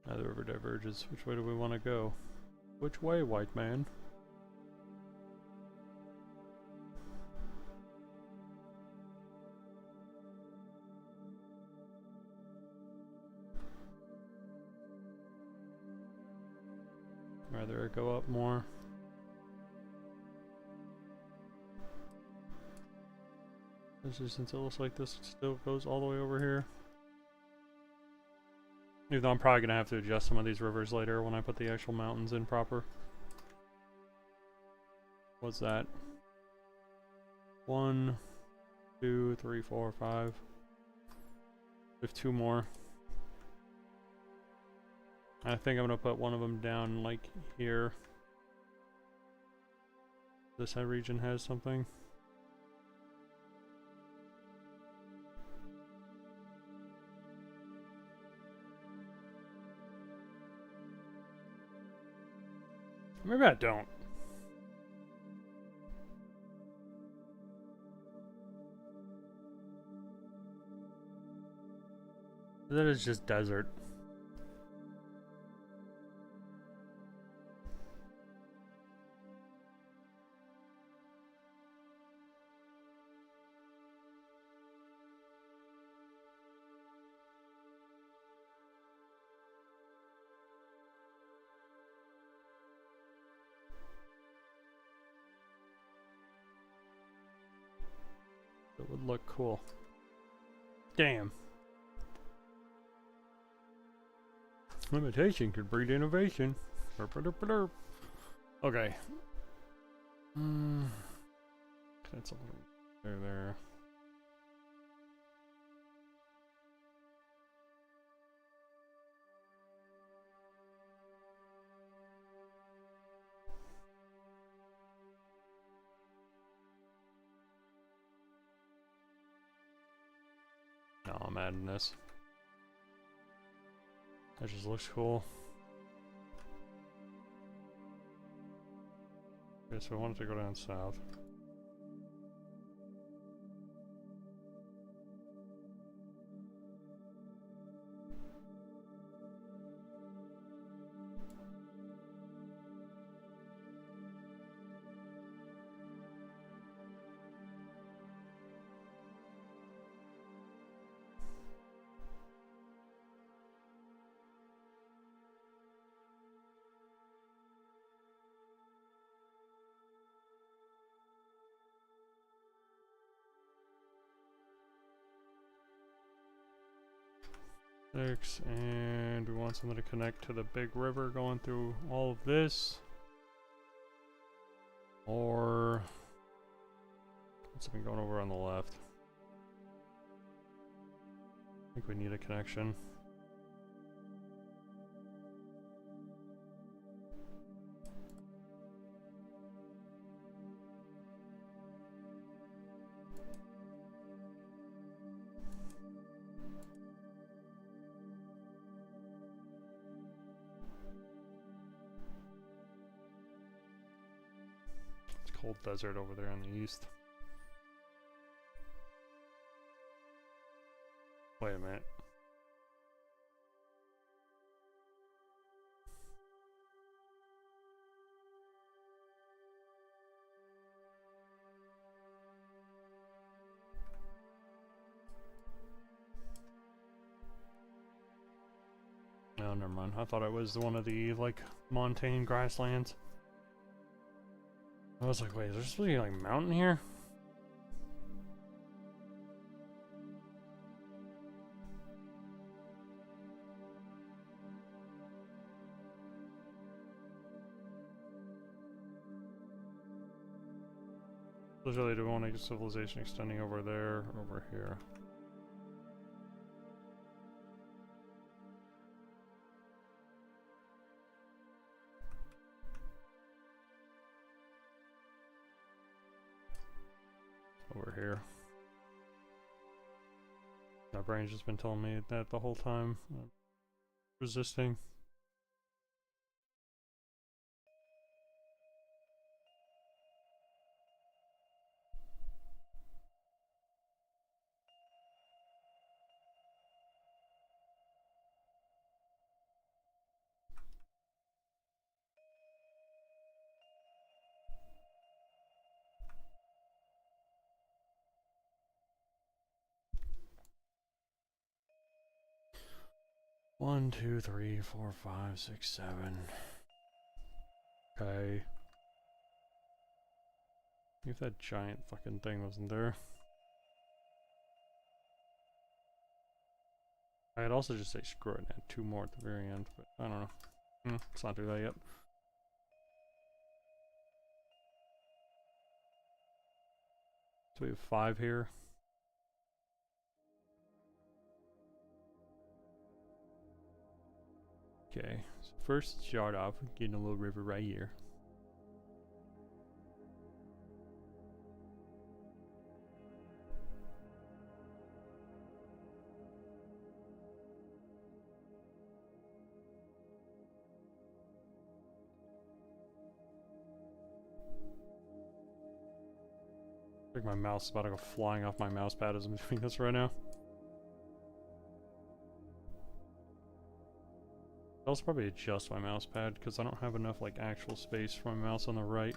Now the river diverges. Which way do we want to go? Which way, white man? Rather it go up more. Especially since it looks like this still goes all the way over here. Even though I'm probably going to have to adjust some of these rivers later when I put the actual mountains in proper. What's that? 1, 2, 3, 4, 5. There's two more. I think I'm going to put one of them down like here. This region has something. Maybe I don't. That is just desert. It would look cool. Damn. Limitation could breed innovation. Okay. That's a little there. No, I'm adding this. That just looks cool. Okay, so I wanted to go down south. 6, and we want something to connect to the big river going through all of this. Or something going over on the left. I think we need a connection. Cold desert over there on the east. Wait a minute. Oh, never mind. I thought it was one of the, like, montane grasslands. I was like, wait, is there supposed to be, like, a mountain here? Literally, do we want a civilization extending over there, over here? Over here. My brain's just been telling me that the whole time. I'm resisting. One, two, three, four, five, six, 7. Okay. If that giant fucking thing wasn't there. I'd also just say screw it and add 2 more at the very end, but I don't know. Let's not do that yet. So we have 5 here. Okay, so first start off with getting a little river right here. I think my mouse is about to go flying off my mouse pad as I'm doing this right now. I'll also probably adjust my mouse pad because I don't have enough like actual space for my mouse on the right.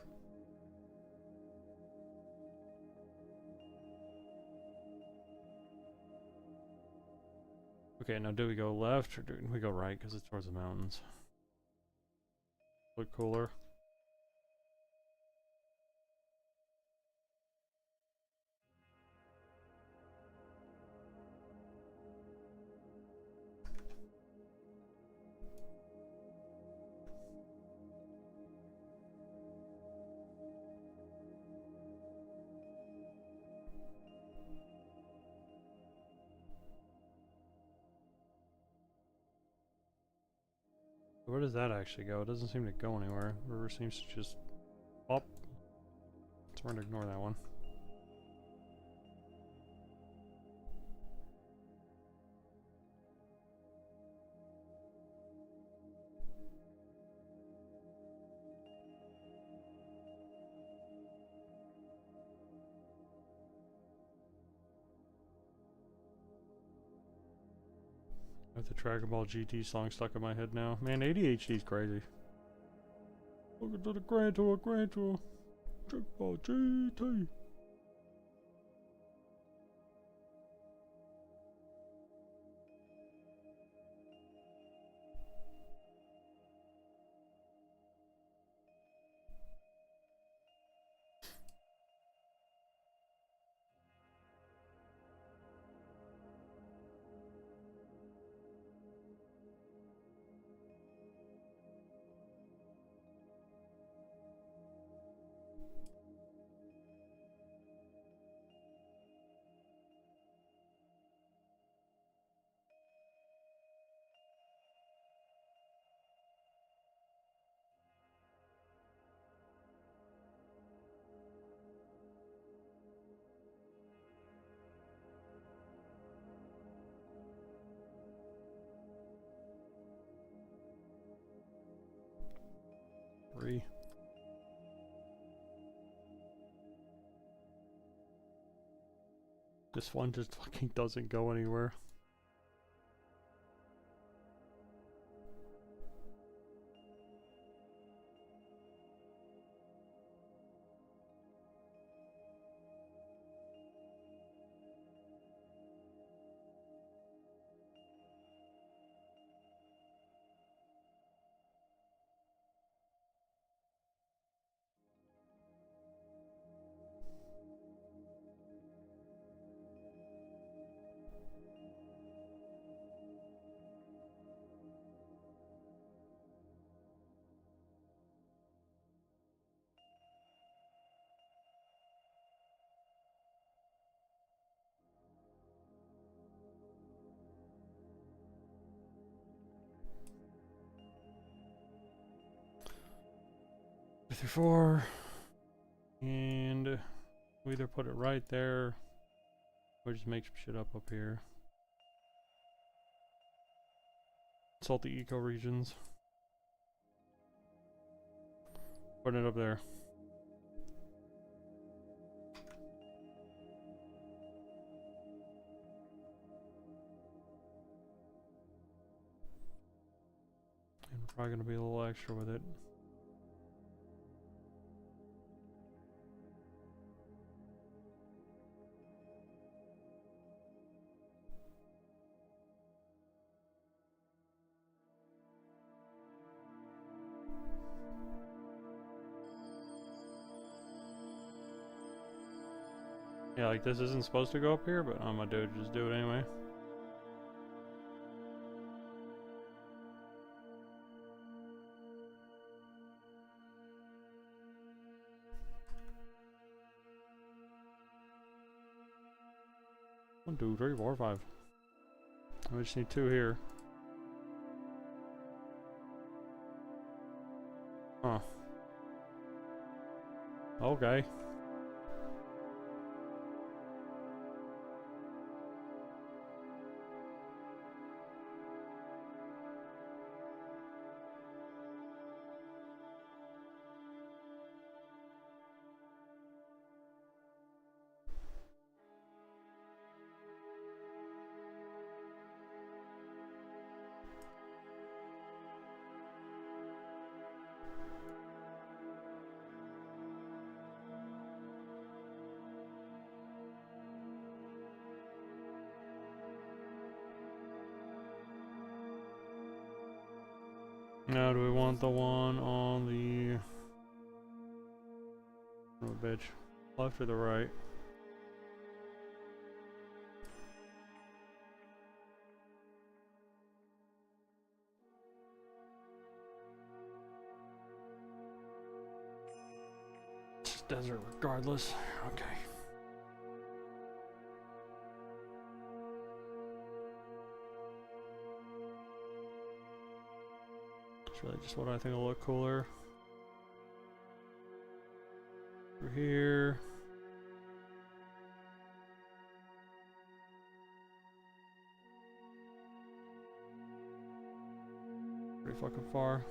Okay, now do we go left or do we go right because it's towards the mountains? Look cooler. Where does that actually go? It doesn't seem to go anywhere. The river seems to just pop. So we're gonna ignore that one. I have the Dragon Ball GT song stuck in my head now. Man, ADHD is crazy. Look at the Grand Tour, Dragon Ball GT. 3. This one just fucking doesn't go anywhere. Through 4, and we either put it right there or just make some shit up here. Consult the eco regions. Put it up there. And we're probably gonna be a little extra with it. Yeah, like this isn't supposed to go up here, but I'm gonna just do it anyway. One, two, three, four, five. I just need 2 here. Huh. Okay. Now, do we want the one on the... Oh, bitch. Left or the right? It's desert regardless. Okay. It's really just what I think will look cooler. Over here. Pretty fucking far.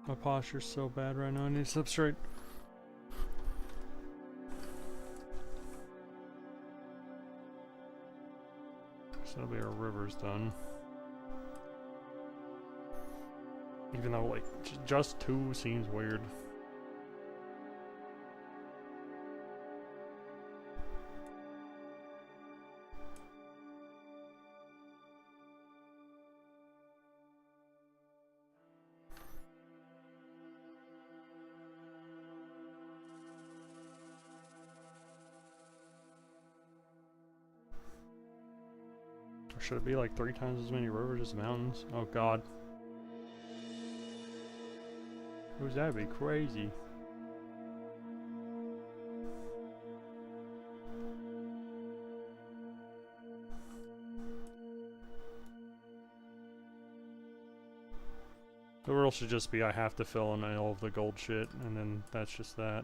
My posture's so bad right now, I need to sit straight. So that'll be our rivers done. Even though, like, just 2 seems weird. Should it be like 3 times as many rivers as mountains? Oh god. Who's that? Be crazy. The rule should just be I have to fill in all of the gold shit, and then that's just that.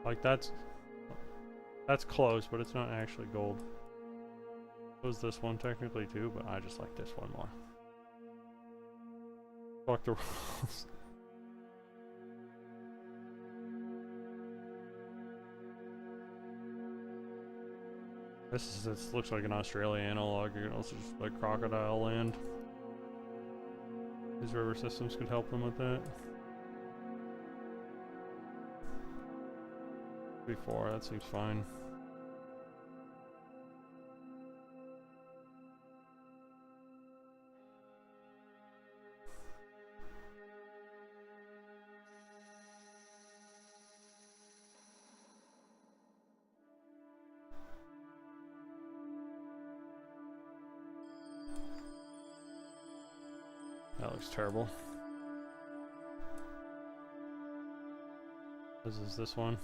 Like that's close, but it's not actually gold. So is this one technically too, but I just like this one more. Fuck the rules. This looks like an Australia analog. You know, it's just like crocodile land. These river systems could help them with that. Before, that seems fine. That looks terrible. This is this one.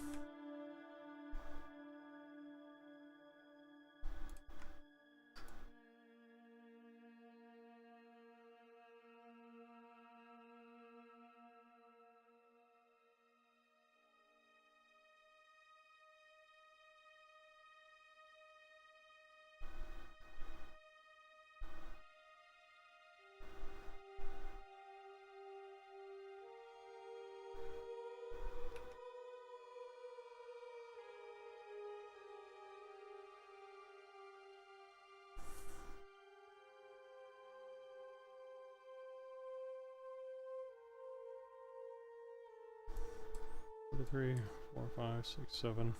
Three, four, five, six, seven.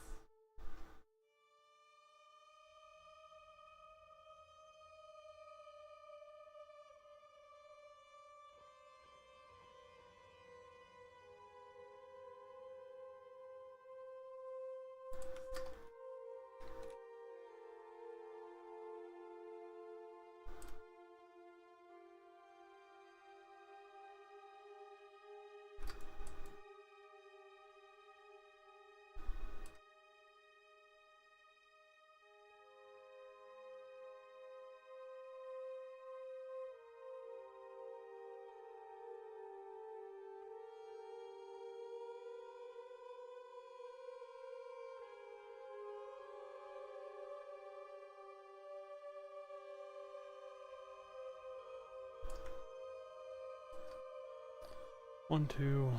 One, two.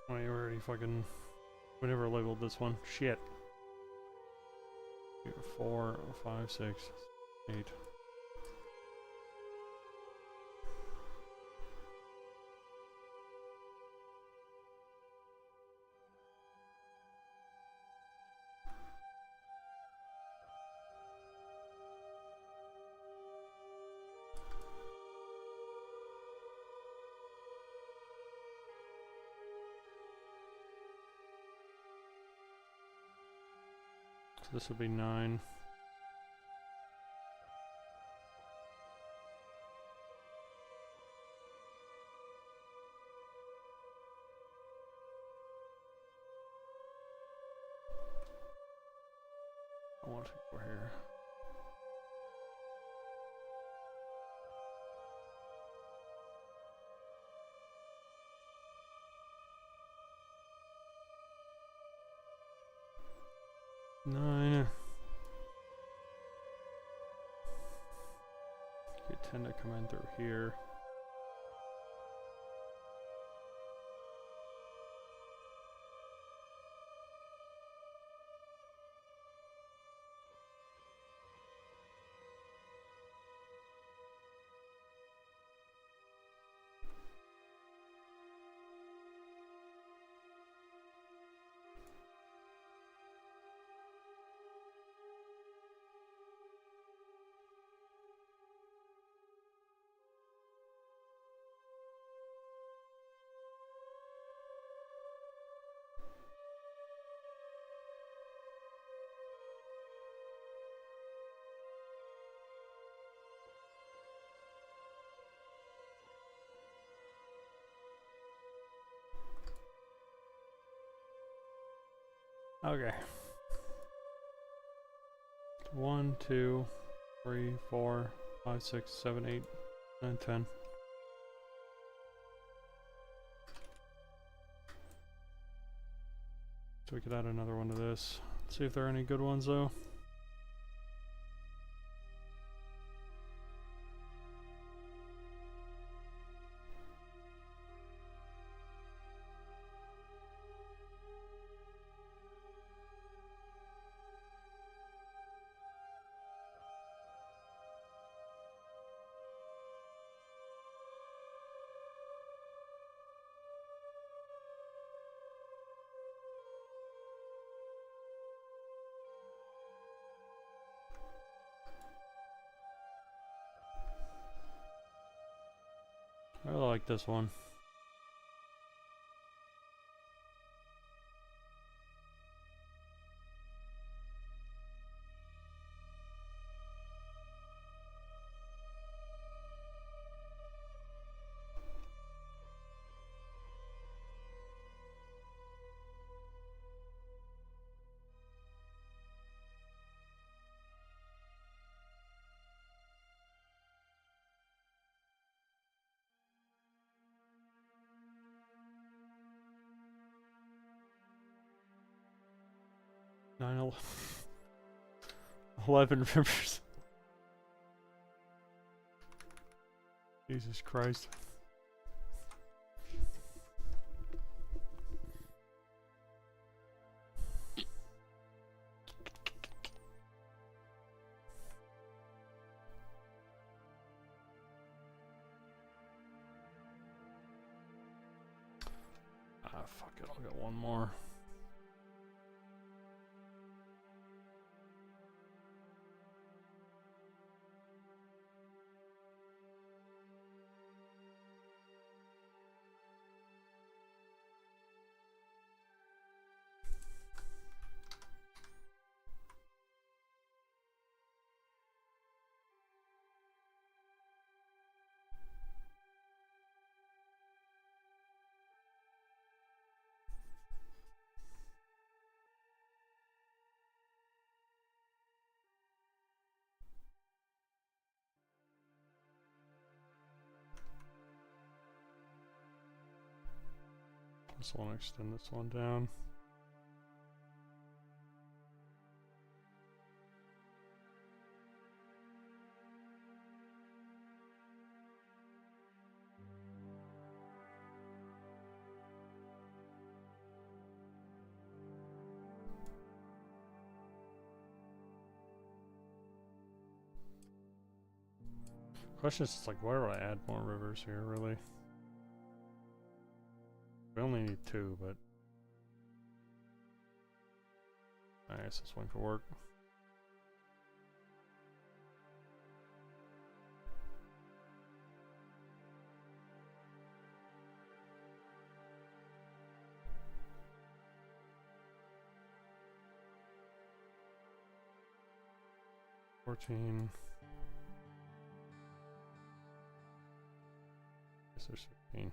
Oh, you already fucking. We never labeled this one. Shit. 4, 5, 6, 8. So this would be 9. I want to go here. Nine. You tend to come in through here. Okay. 1, 2, 3, 4, 5, 6, 7, 8, 9, 10. So we could add another one to this. Let's see if there are any good ones though. I really like this one. Nine, 11 rivers. Jesus Christ. Ah, fuck it, I'll get one more. Just want to extend this one down. Question is like, why do I add more rivers here, really? We only need 2, but I guess this one could work. $14. Guess there's 15.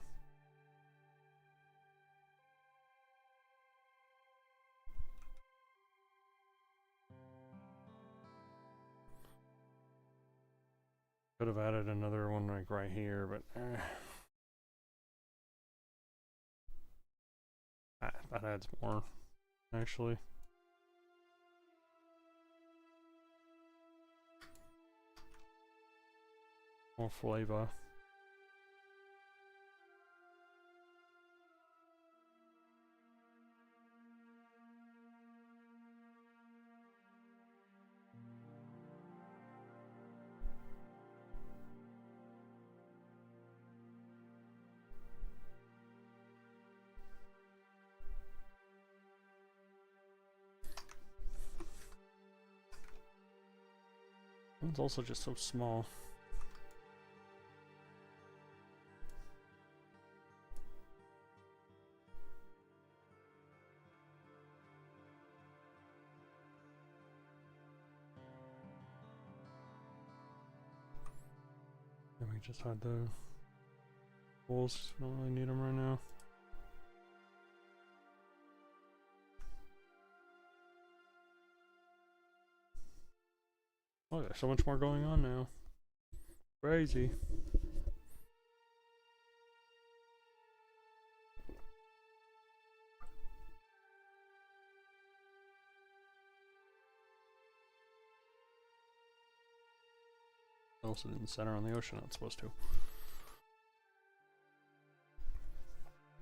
Could have added another one like right here, but that adds more, actually. More flavor. It's also just so small. And we just had the pools. Don't really need them right now. There's so much more going on now. Crazy. Also didn't center on the ocean, not supposed to.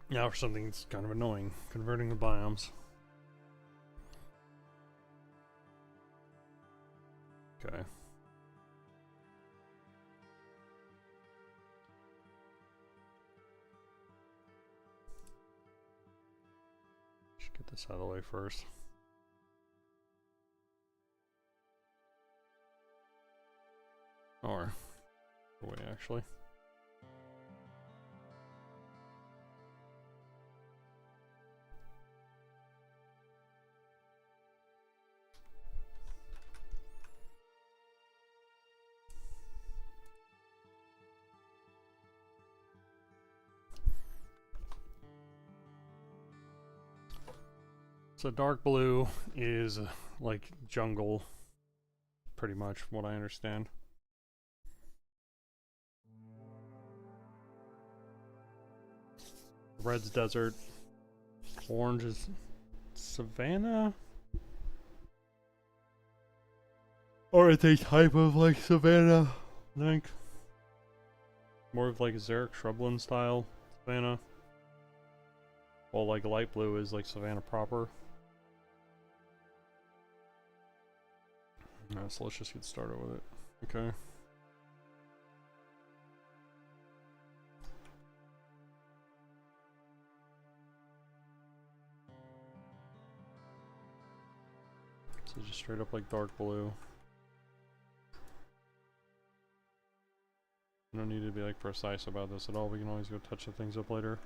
Now for something that's kind of annoying, converting the biomes. Okay. Should get this out of the way first. Or, wait, actually. So dark blue is like jungle, pretty much from what I understand. Red's desert, orange is savanna? Or it's a type of like savanna, I think. More of like xeric shrubland style savanna. While like light blue is like savanna proper. So let's just get started with it. Okay. So just straight up like dark blue. You don't need to be like precise about this at all. We can always go touch the things up later.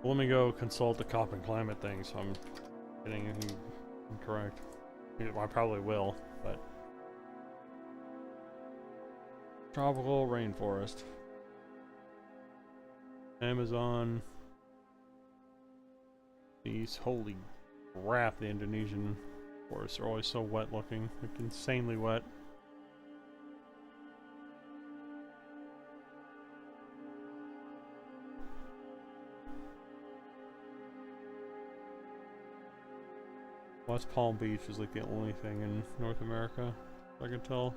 Well, let me go consult the cop and climate thing, so I'm getting anything incorrect. I probably will, but... Tropical rainforest. Amazon. These, holy crap, the Indonesian forests are always so wet looking. Like, insanely wet. West Palm Beach is like the only thing in North America, if I can tell.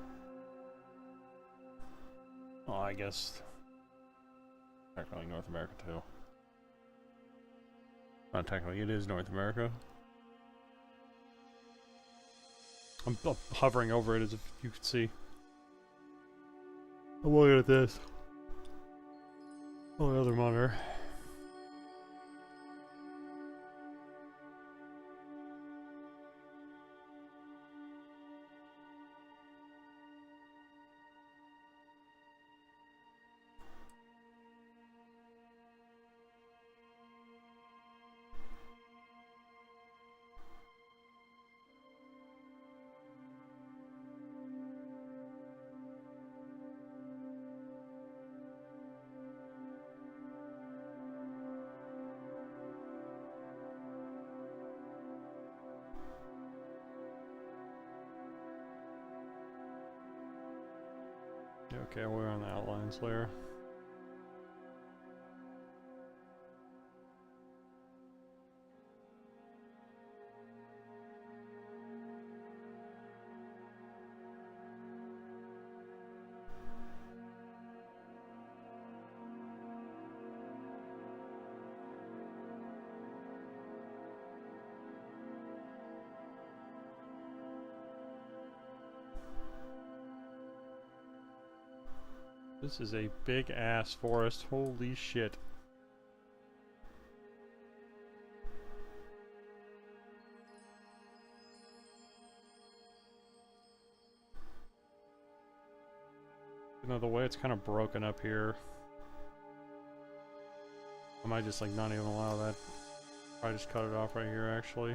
Oh, I guess technically North America too. Not technically, it is North America. I'm hovering over it as if you could see. I'm looking at this. Oh, the other monitor. Okay, we're on the outlines layer. This is a big ass forest, holy shit. You know, the way it's kind of broken up here, I might just like not even allow that. I just cut it off right here actually.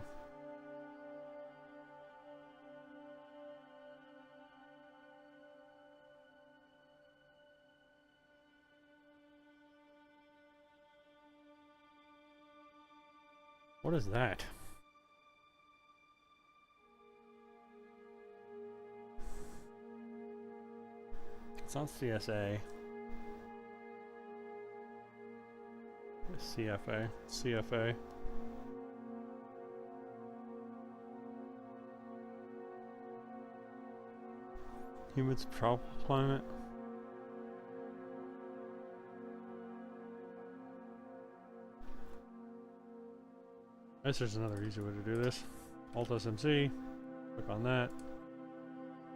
What is that? It's not CSA. It's CFA. CFA. Humid subtropical climate. I guess there's another easy way to do this. Alt SMC, click on that.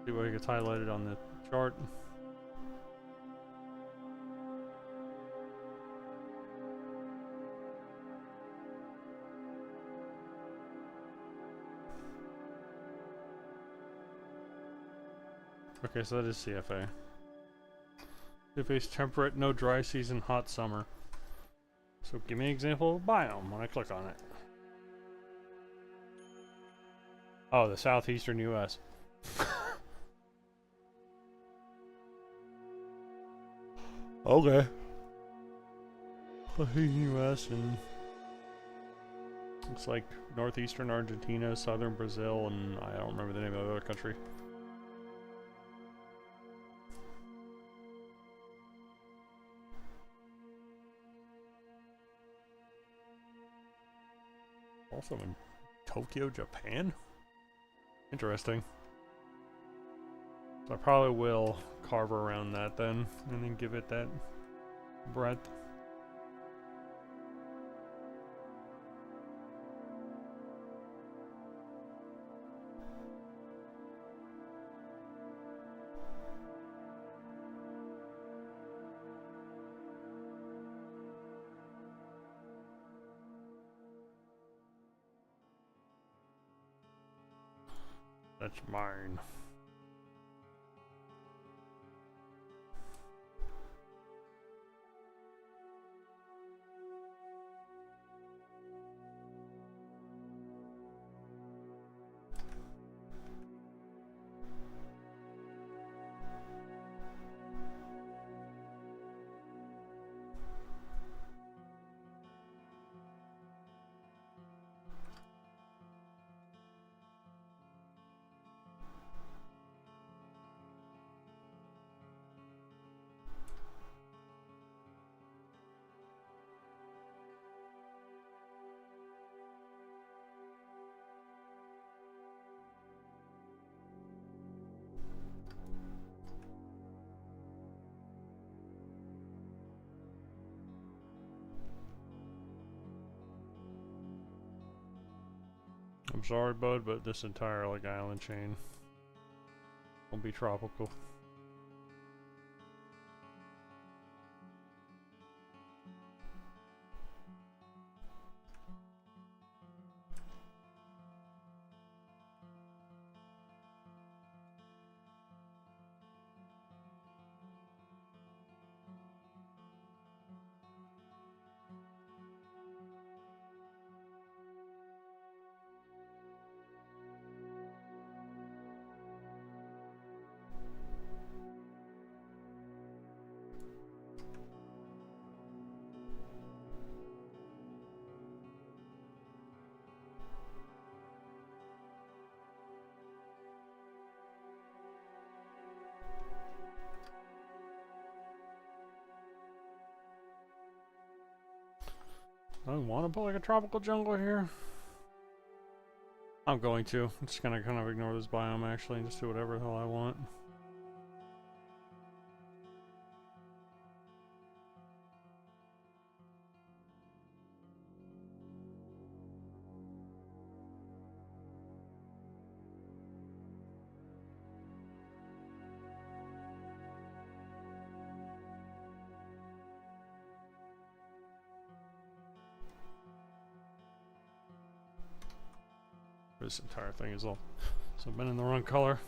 See what gets highlighted on the chart. Okay, so that is CFA. CFA's temperate, no dry season, hot summer. So give me an example of biome when I click on it. Oh, the southeastern US. Okay. US and looks like northeastern Argentina, southern Brazil, and I don't remember the name of the other country. Also in Tokyo, Japan? Interesting. So I probably will carve around that then, and then give it that breadth. That's mine. I'm sorry, bud, but this entire like island chain will be tropical. I want to put like a tropical jungle here. I'm going to. I'm just gonna kind of ignore this biome actually and just do whatever the hell I want. This entire thing is all so been in the wrong color.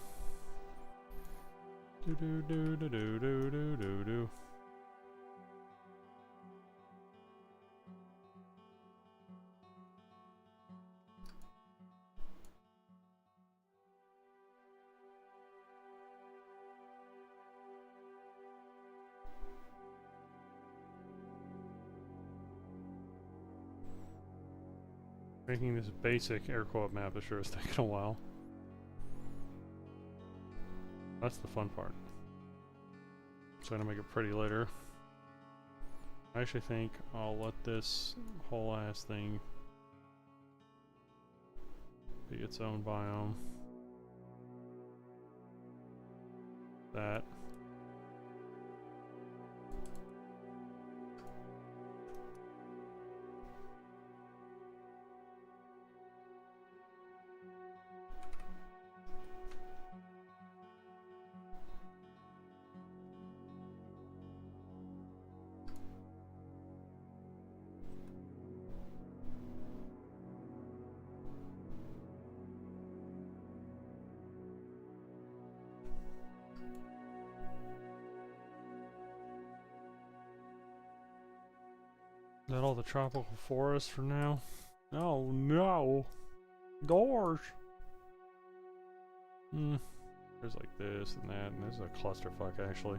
Do do do do do do do do do. Making this basic air quote map is sure is taking a while. That's the fun part. So I'm gonna make it pretty later. I actually think I'll let this whole ass thing be its own biome. That. Is that all the tropical forest for now? Oh no! Doors! There's like this and that, and this is a clusterfuck actually.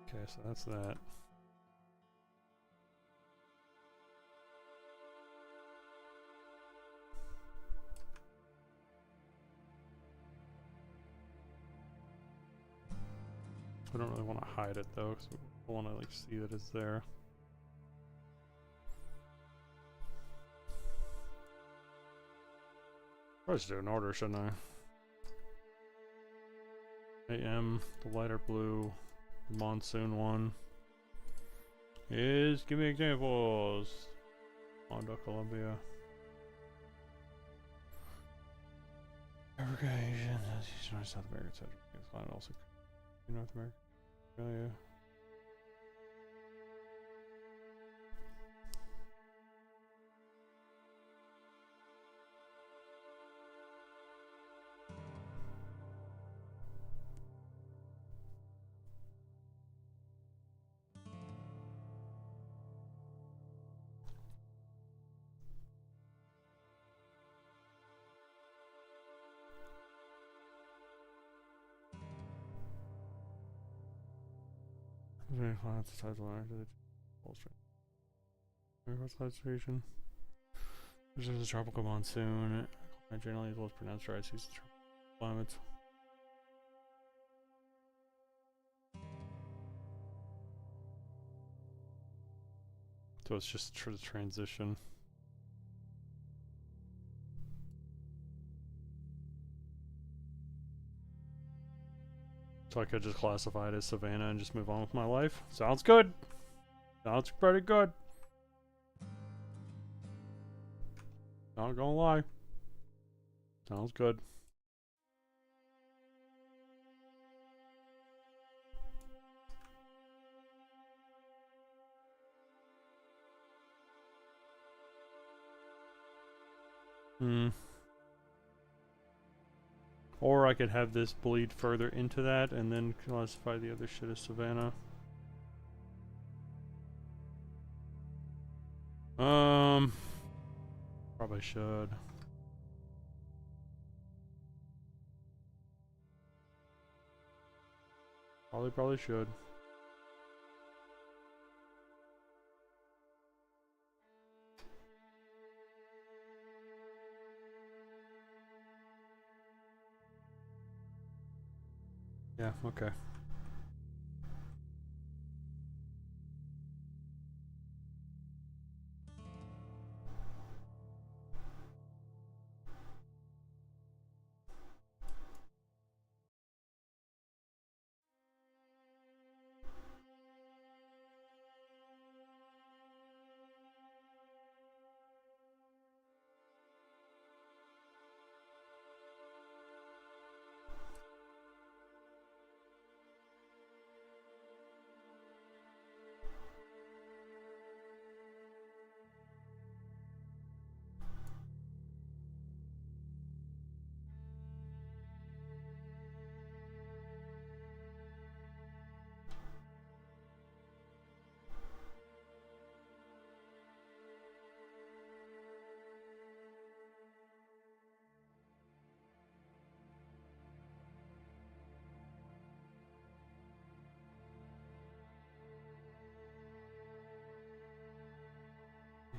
Okay, so that's that. I don't really want to hide it though, because I want to like see that it's there. Probably should do an order, shouldn't I? AM, the lighter blue, monsoon one is, give me examples. Mondo, Colombia. Africa, Asia, South America, etc. Also North America. Australia. Very flat, the size of the concentration. This is a tropical monsoon. Generally, as well as pronounced dry seasons, tropical climates. So it's just for the transition. So I could just classify it as Savannah and just move on with my life. Sounds good. Sounds pretty good. Not gonna lie. Sounds good. Or I could have this bleed further into that and then classify the other shit as Savannah. Probably should. Probably should. Yeah, okay.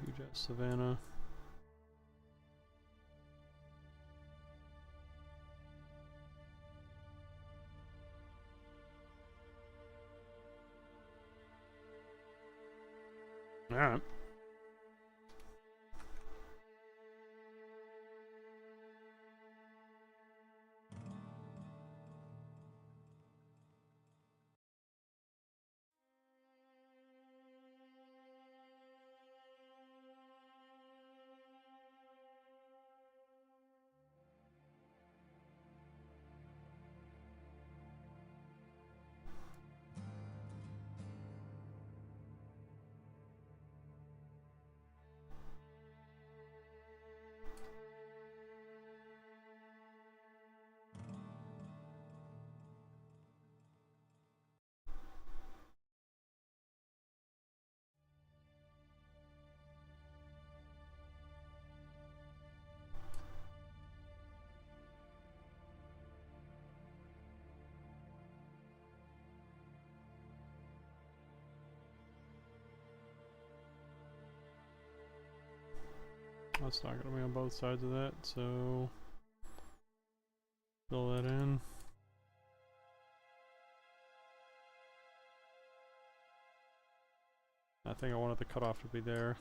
Huge ass savanna. Alright. That's not gonna be on both sides of that, so fill that in. I think I wanted the cutoff to be there.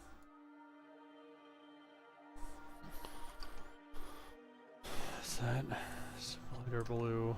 Is that lighter blue?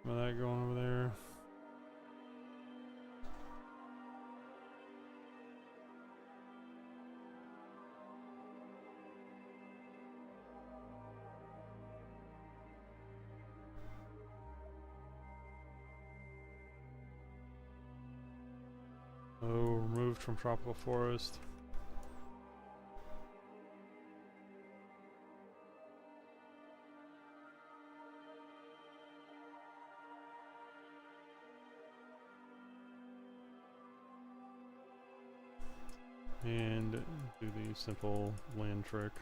With that going over there. Oh, removed from tropical forest. And do the simple land trick.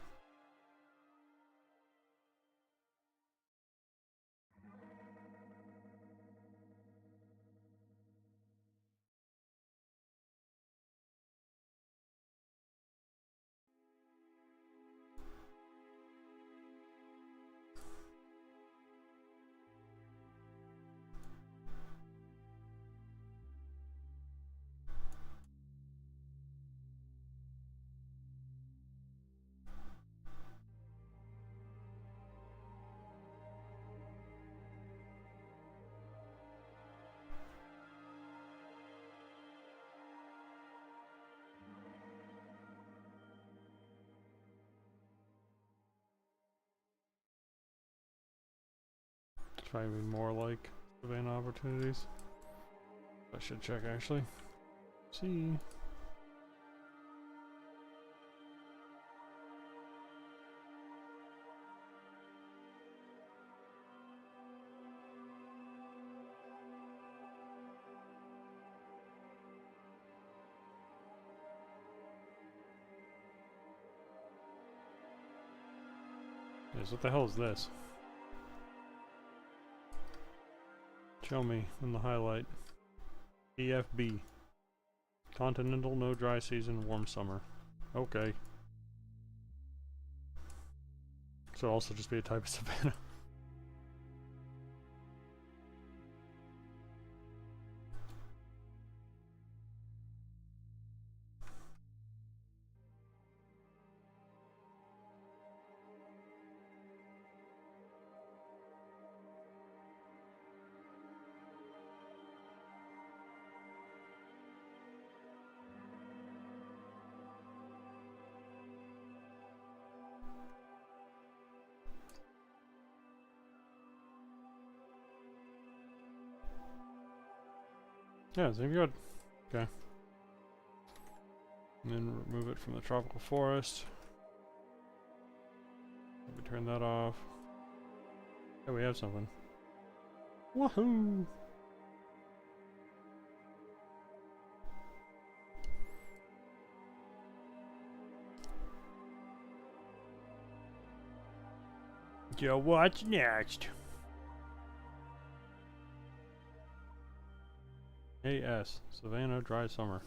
Try to be more like savanna opportunities. I should check actually. See. Yes, what the hell is this? Show me in the highlight. EFB. Continental, no dry season, warm summer. Okay. So also just be a type of savanna. Yeah, seems good. Okay. And then remove it from the tropical forest. Let me turn that off. Hey, we have something. Woohoo! So what's next? AS, Savannah Dry Summer.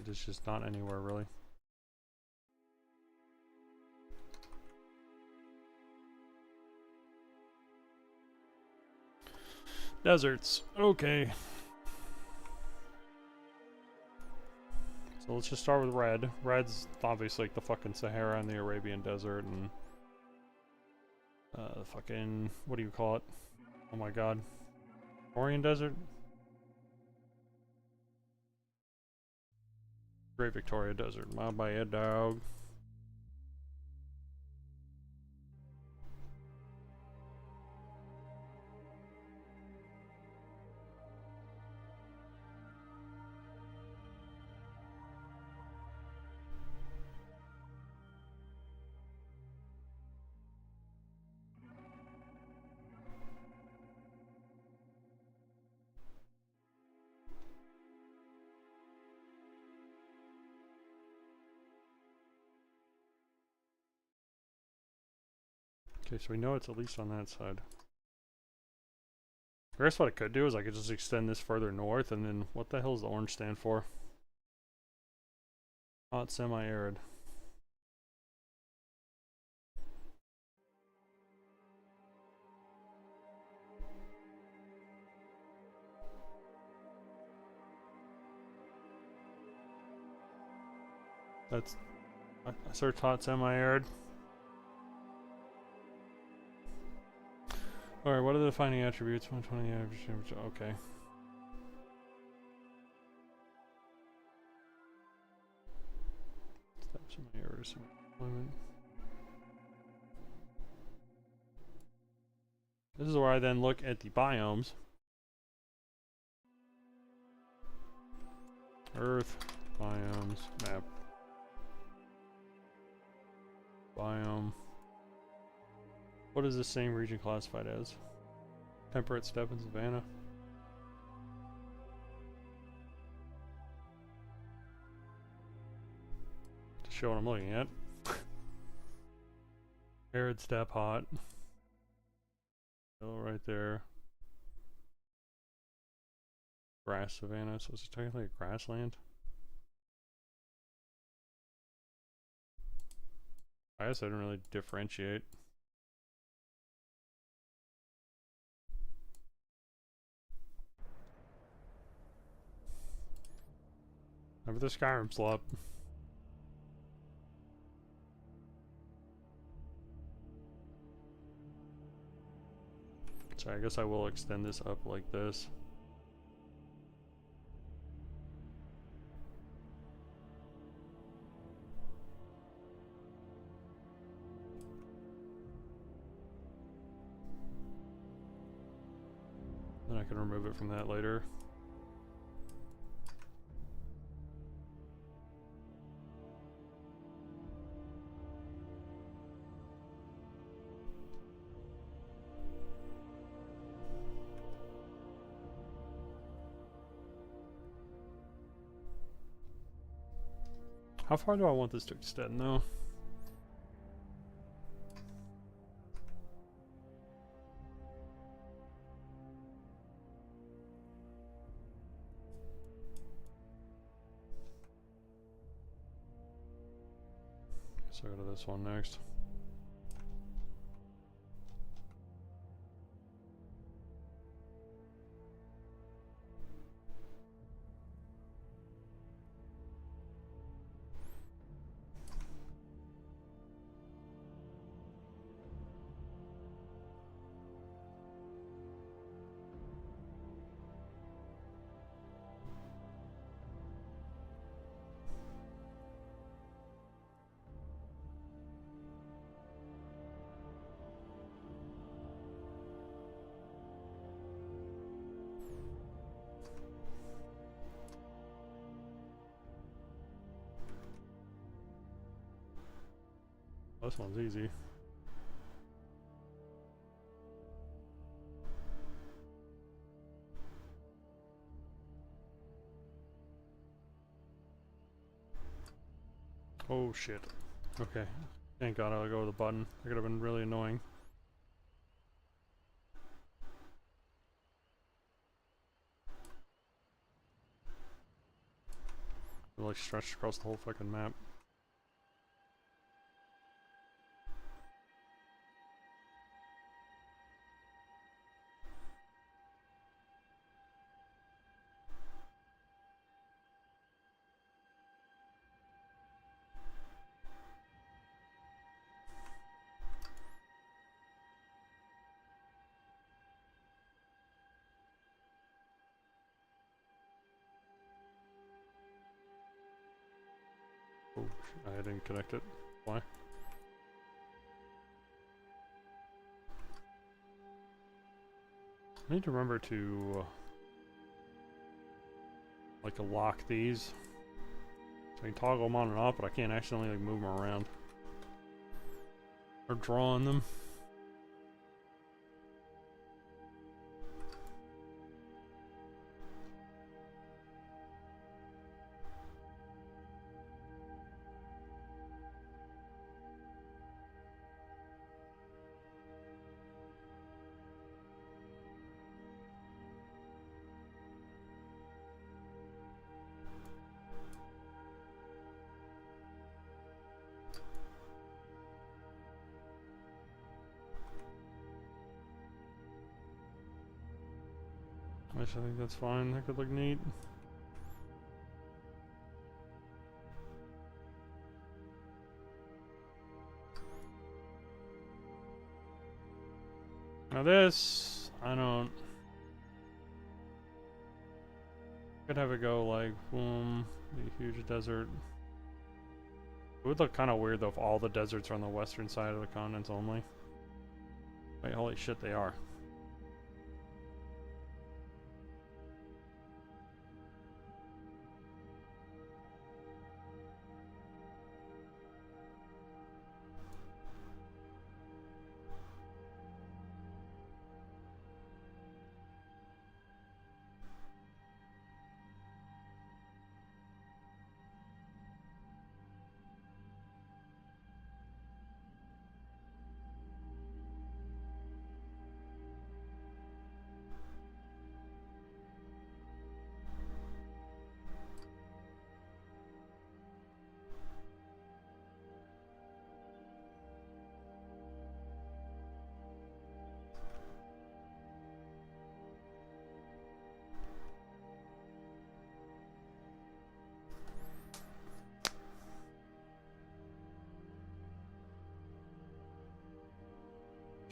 It's just not anywhere really. Deserts, okay. So let's just start with red. Red's obviously like the fucking Sahara and the Arabian Desert and the fucking, what do you call it? Oh my god. Orion Desert? Great Victoria Desert. My bad, dog. Okay, so we know it's at least on that side. I guess what I could do is I could just extend this further north, and then what the hell does the orange stand for? Hot semi-arid. That's, I searched hot semi-arid. Alright, what are the defining attributes? 120 average, okay. Steps in my errors. This is where I then look at the biomes. Earth, biomes, map. Biome. What is this same region classified as? Temperate steppe and savanna. To show what I'm looking at. Arid steppe, hot. Yellow right there. Grass savanna, so it's technically a grassland. I guess I didn't really differentiate. Remember the Skyrim slop. So I guess I will extend this up like this. Then I can remove it from that later. How far do I want this to extend though? So go to this one next. This one's easy. Oh shit. Okay. Thank God I'll go with the button. That could have been really annoying. It like stretched across the whole fucking map. Oh, I didn't connect it. Why? I need to remember to like lock these. So I can toggle them on and off, but I can't accidentally like move them around. Or draw on them. Which I think that's fine. That could look neat. Now this, I don't... Could have it go like, boom, the huge desert. It would look kind of weird though if all the deserts are on the western side of the continents only. Wait, holy shit, they are.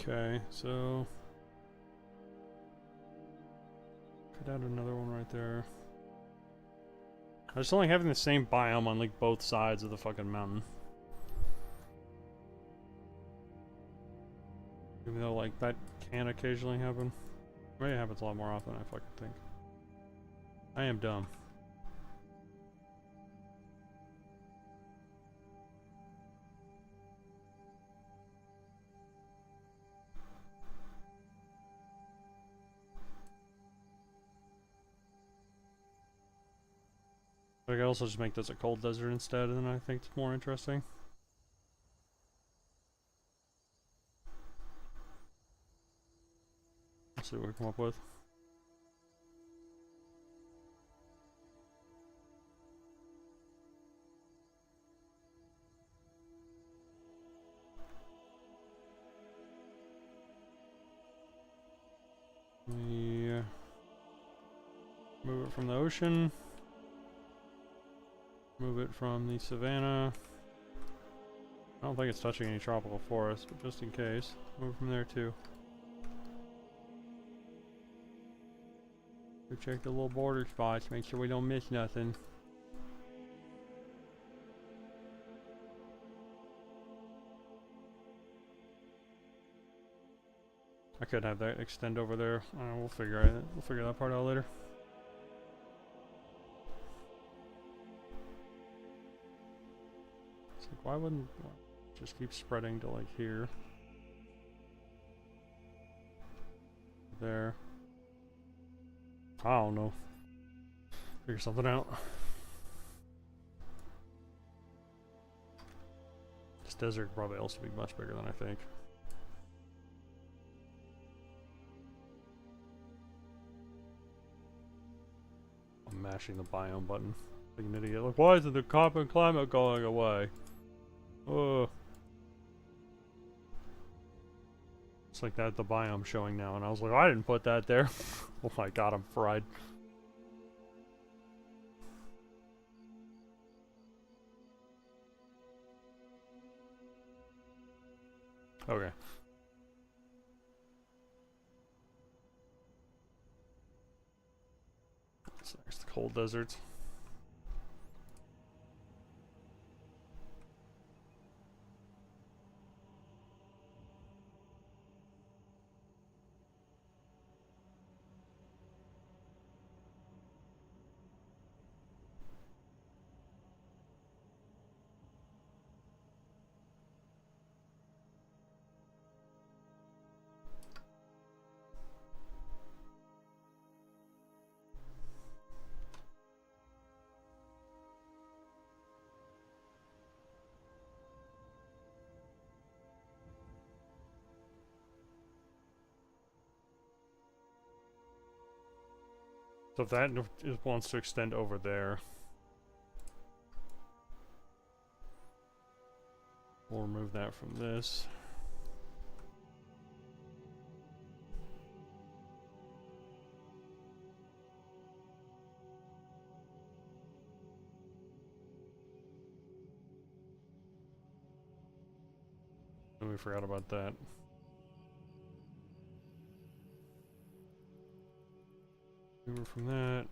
Okay, so could add another one right there. I just don't like having the same biome on like both sides of the fucking mountain. Even though like that can occasionally happen. Maybe it happens a lot more often than I fucking think. I am dumb. I could also just make this a cold desert instead, and then I think it's more interesting. Let's see what we come up with. We move it from the ocean. Move it from the savanna. I don't think it's touching any tropical forest, but just in case. Move it from there too. We check the little border spots, make sure we don't miss nothing. I could have that extend over there. We'll figure it. We'll figure that part out later. It's like, why wouldn't? Just keep spreading to like here. There. I don't know. Figure something out. This desert could probably also be much bigger than I think. I'm mashing the biome button. Like an idiot. Like, why isn't the climate going away? Oh. It's like that the biome showing now, and I was like, I didn't put that there. Oh my god, I'm fried. Okay. What's next? Cold deserts. So if that wants to extend over there, we'll remove that from this. And we forgot about that. Remove from that.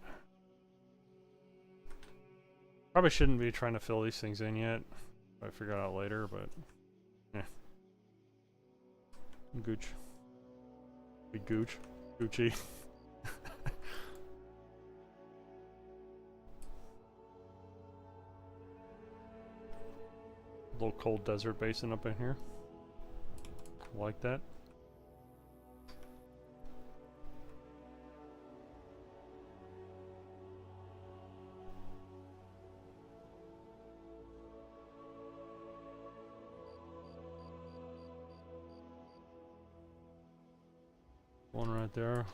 Probably shouldn't be trying to fill these things in yet. I figure it out later, but yeah. Gooch. Big gooch. Gucci. Little cold desert basin up in here. Like that. One right there.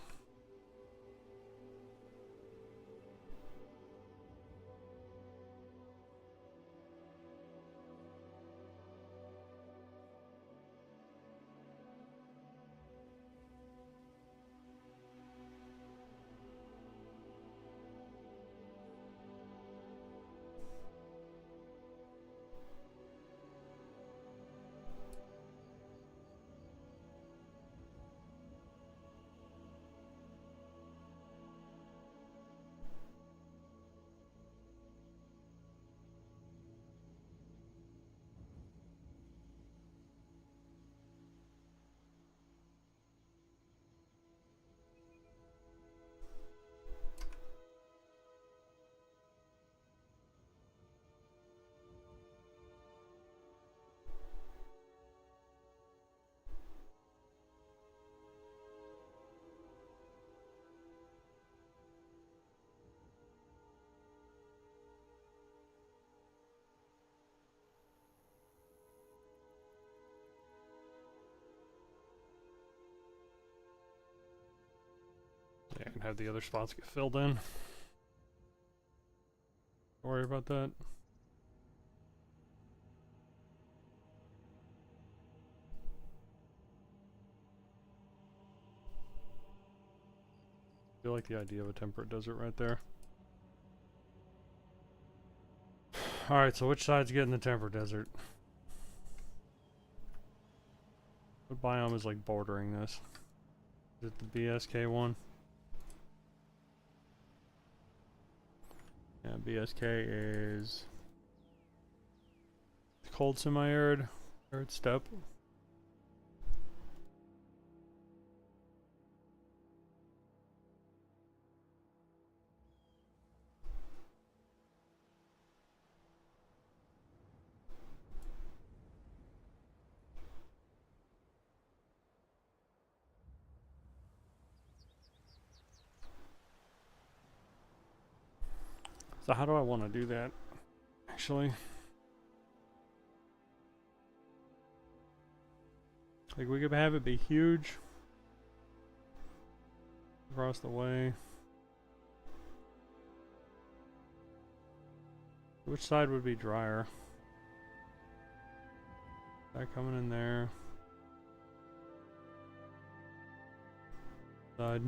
Yeah, I can have the other spots get filled in. Don't worry about that. I feel like the idea of a temperate desert right there. Alright, so which side's getting the temperate desert? What biome is like bordering this? Is it the BSK one? Yeah, BSK is cold semi-arid, arid steppe. So how do I want to do that, actually? Like, we could have it be huge across the way. Which side would be drier? That coming in there. Side.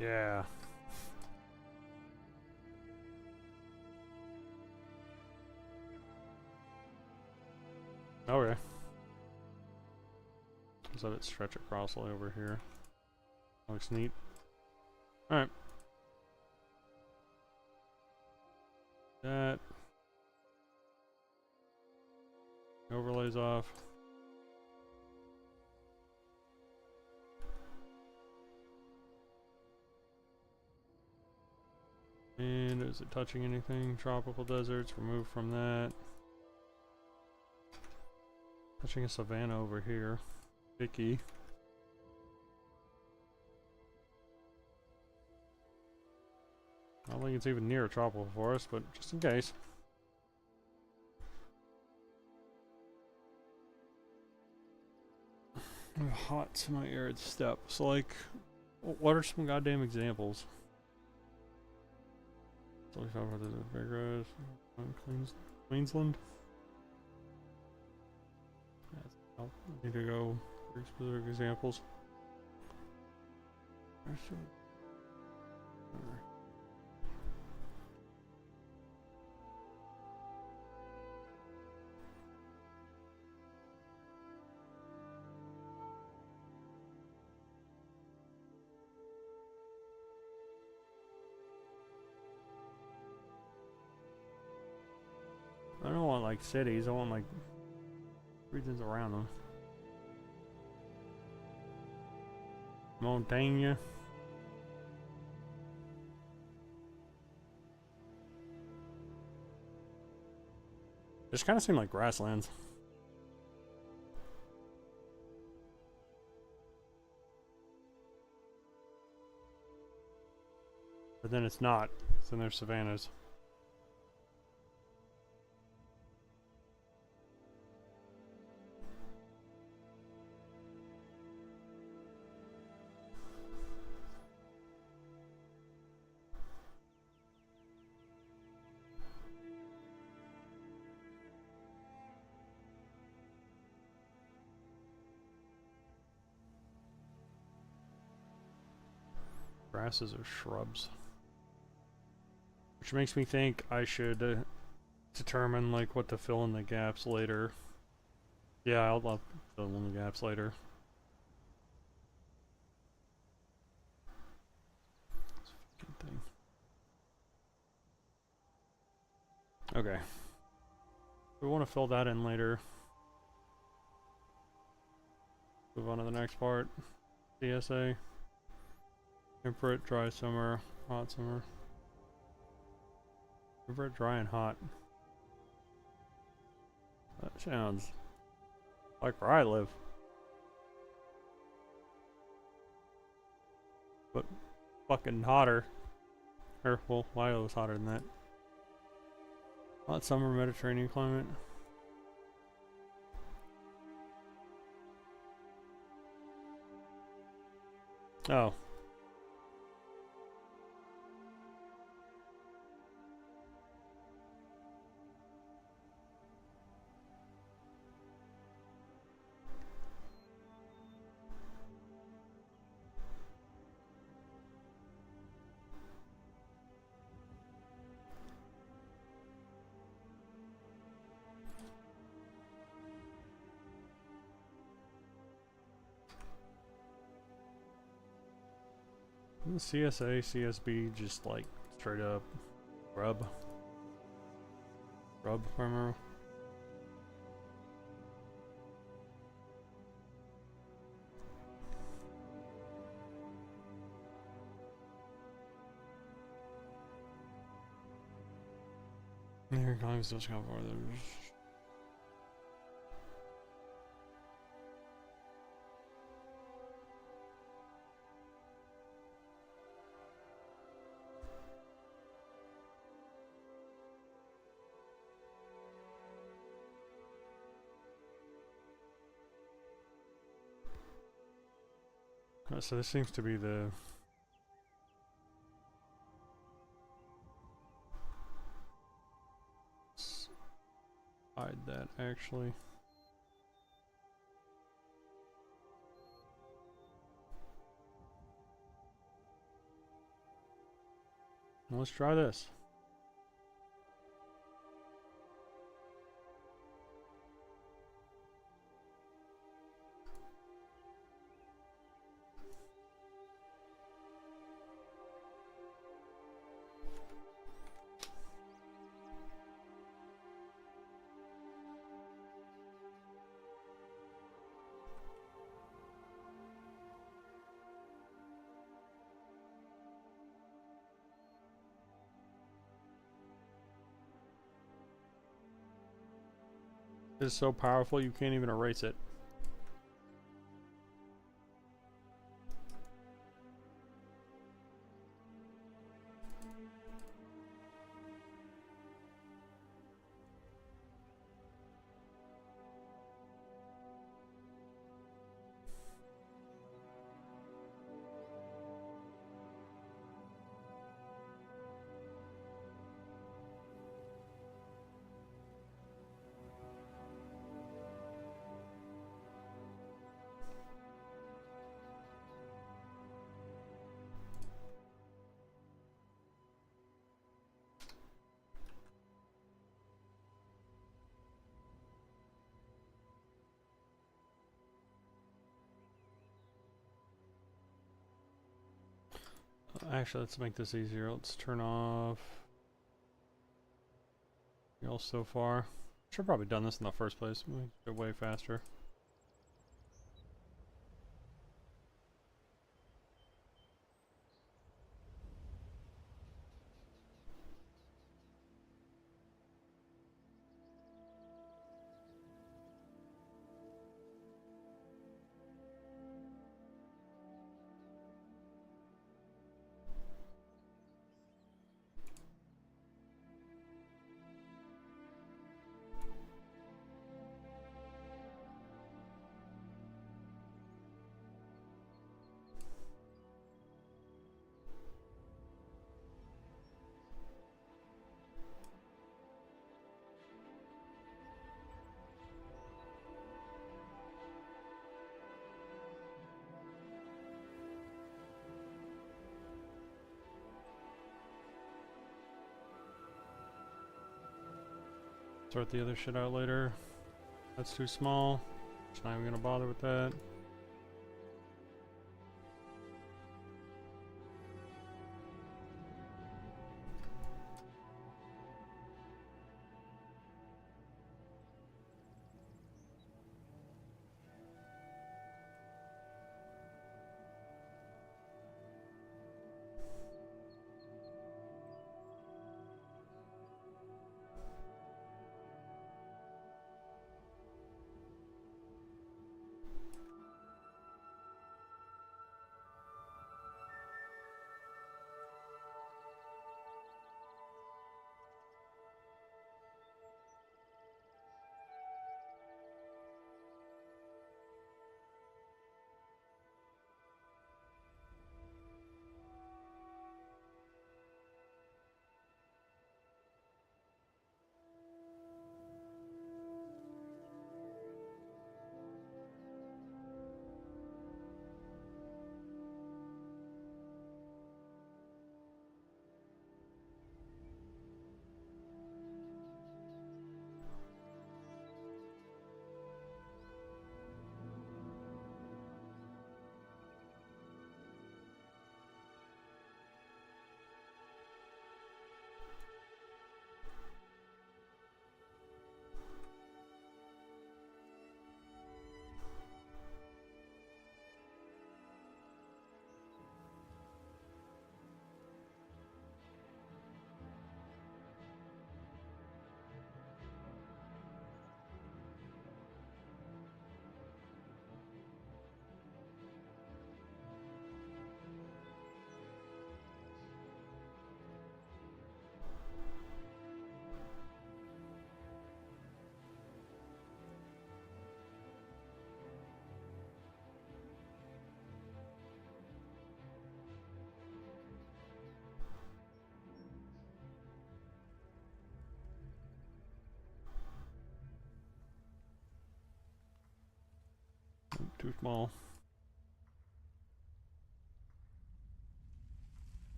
Yeah. Okay. Let's let it stretch across all over here. Looks neat. Alright. That. Overlays off. And is it touching anything? Tropical deserts, remove from that. Touching a savanna over here. Icky. I don't think it's even near a tropical forest, but just in case. Hot semi-arid steppe. So, like, what are some goddamn examples? So we found where the bear grows. Queensland. I need to go for specific examples. I don't want like cities, I want like regions around them. Montaigne. Just kind of seem like grasslands. But then it's not, so then there's savannas. Grasses or shrubs. Which makes me think I should determine like what to fill in the gaps later. Yeah, I'll fill in the gaps later. Thing. Okay. We want to fill that in later. Move on to the next part. CSA. Temperate, dry summer, hot summer. Temperate, dry, and hot. That sounds like where I live. But fucking hotter. Or, well, Lila was hotter than that. Hot summer, Mediterranean climate. Oh. CSA, CSB, just like straight up rub primer. Here comes those kind of others. So this seems to be the hide that actually. Let's try this. It's so powerful you can't even erase it. Actually, let's make this easier. Let's turn off y'all so far. Should have probably done this in the first place. We go way faster. Sort the other shit out later. That's too small. Just not even gonna bother with that. too small.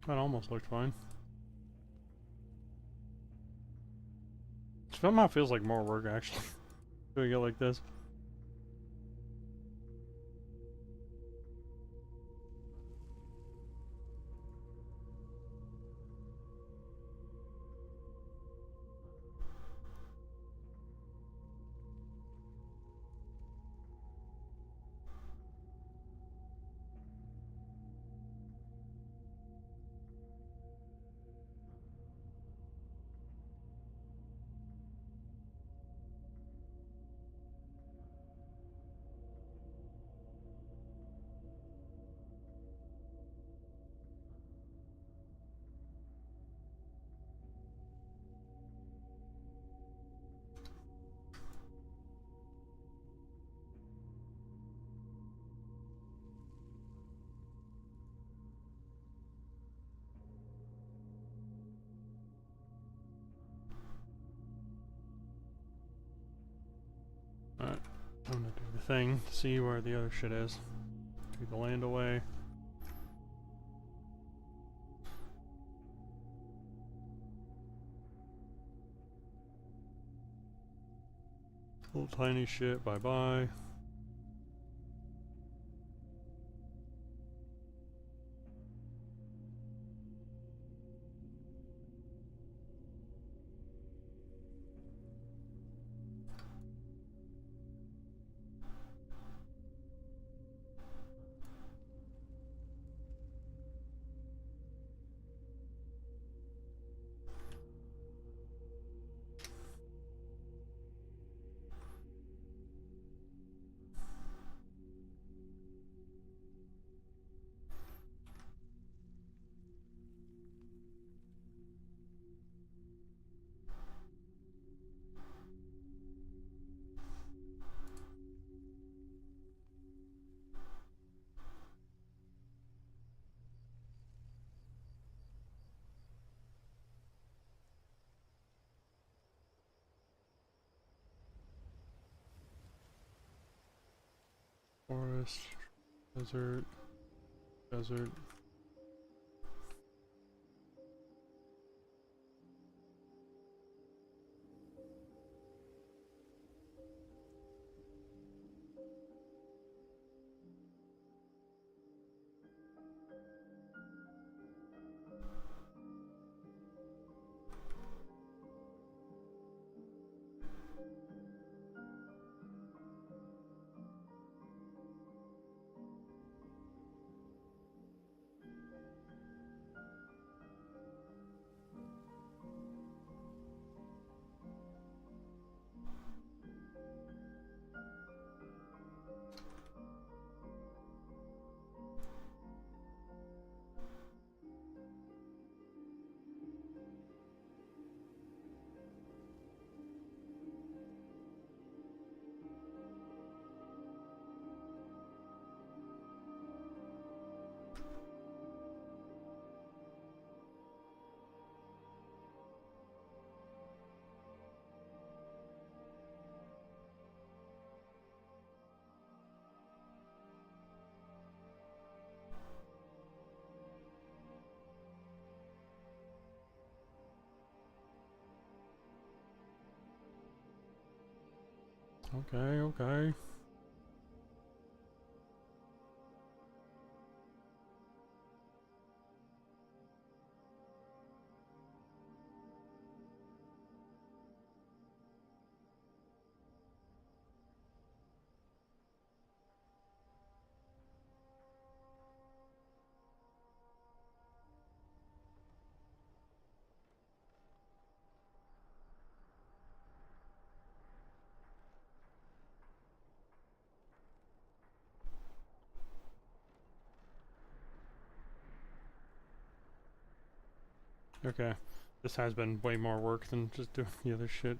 That almost looked fine. Somehow feels like more work actually doing it like this. Alright, I'm gonna do the thing to see where the other shit is. Take the land away. Little tiny shit, bye bye. Forest, desert, desert. Okay, okay. Okay. This has been way more work than just doing the other shit.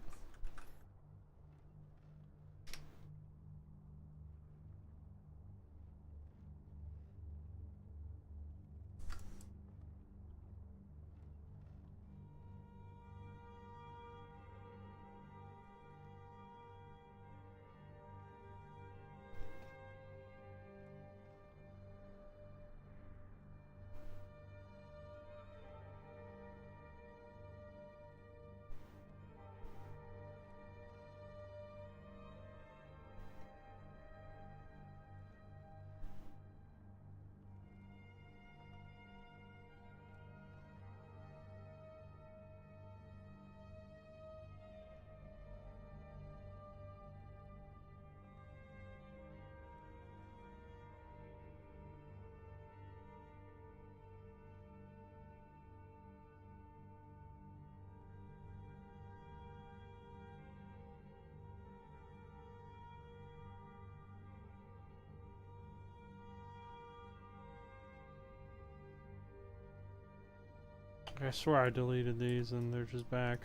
I swear I deleted these and they're just back.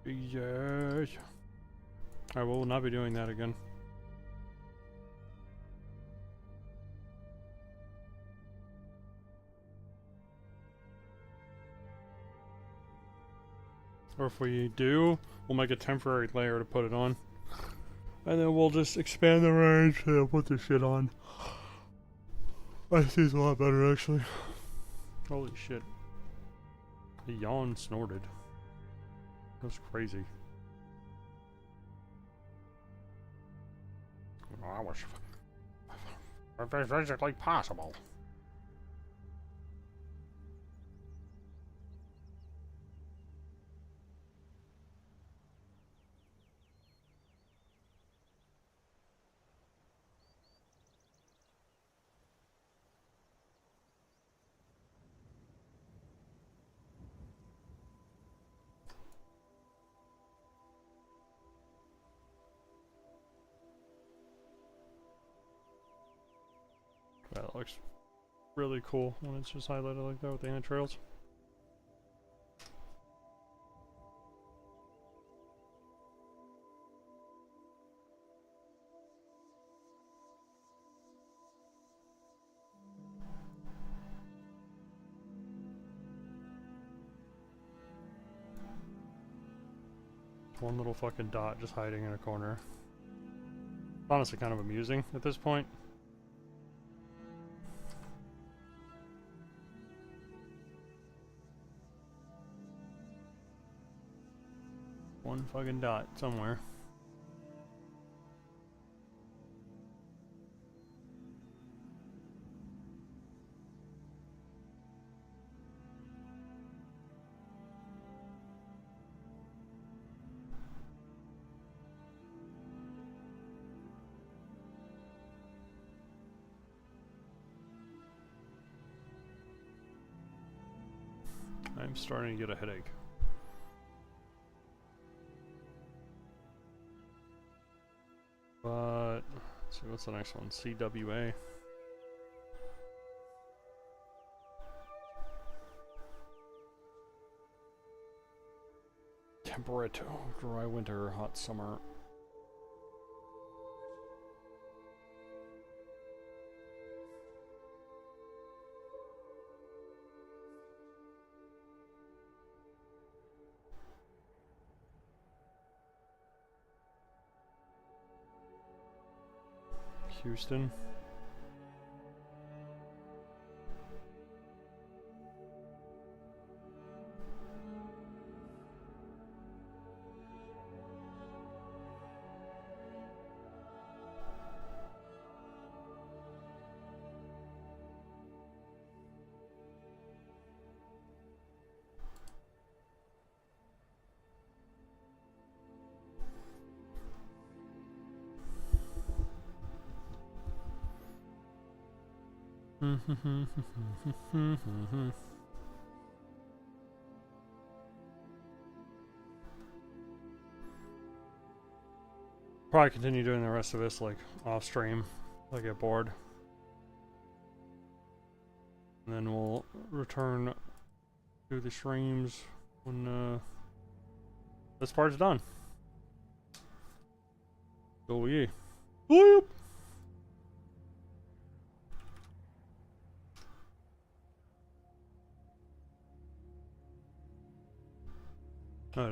Jesus. I will not be doing that again. Or if we do, we'll make a temporary layer to put it on. And then we'll just expand the range and put this shit on. I think it's a lot better actually. Holy shit. The yawn snorted. That was crazy. That was physically possible. That looks really cool when it's just highlighted like that with the entrails. One little fucking dot just hiding in a corner. Honestly kind of amusing at this point. One fucking dot somewhere. I'm starting to get a headache. But let's see, what's the next one? CWA. Temperate, dry winter, hot summer. Houston. Probably continue doing the rest of this like off stream if I get bored. And then we'll return to the streams when this part's done. Oh yeah. Bloop! Oh,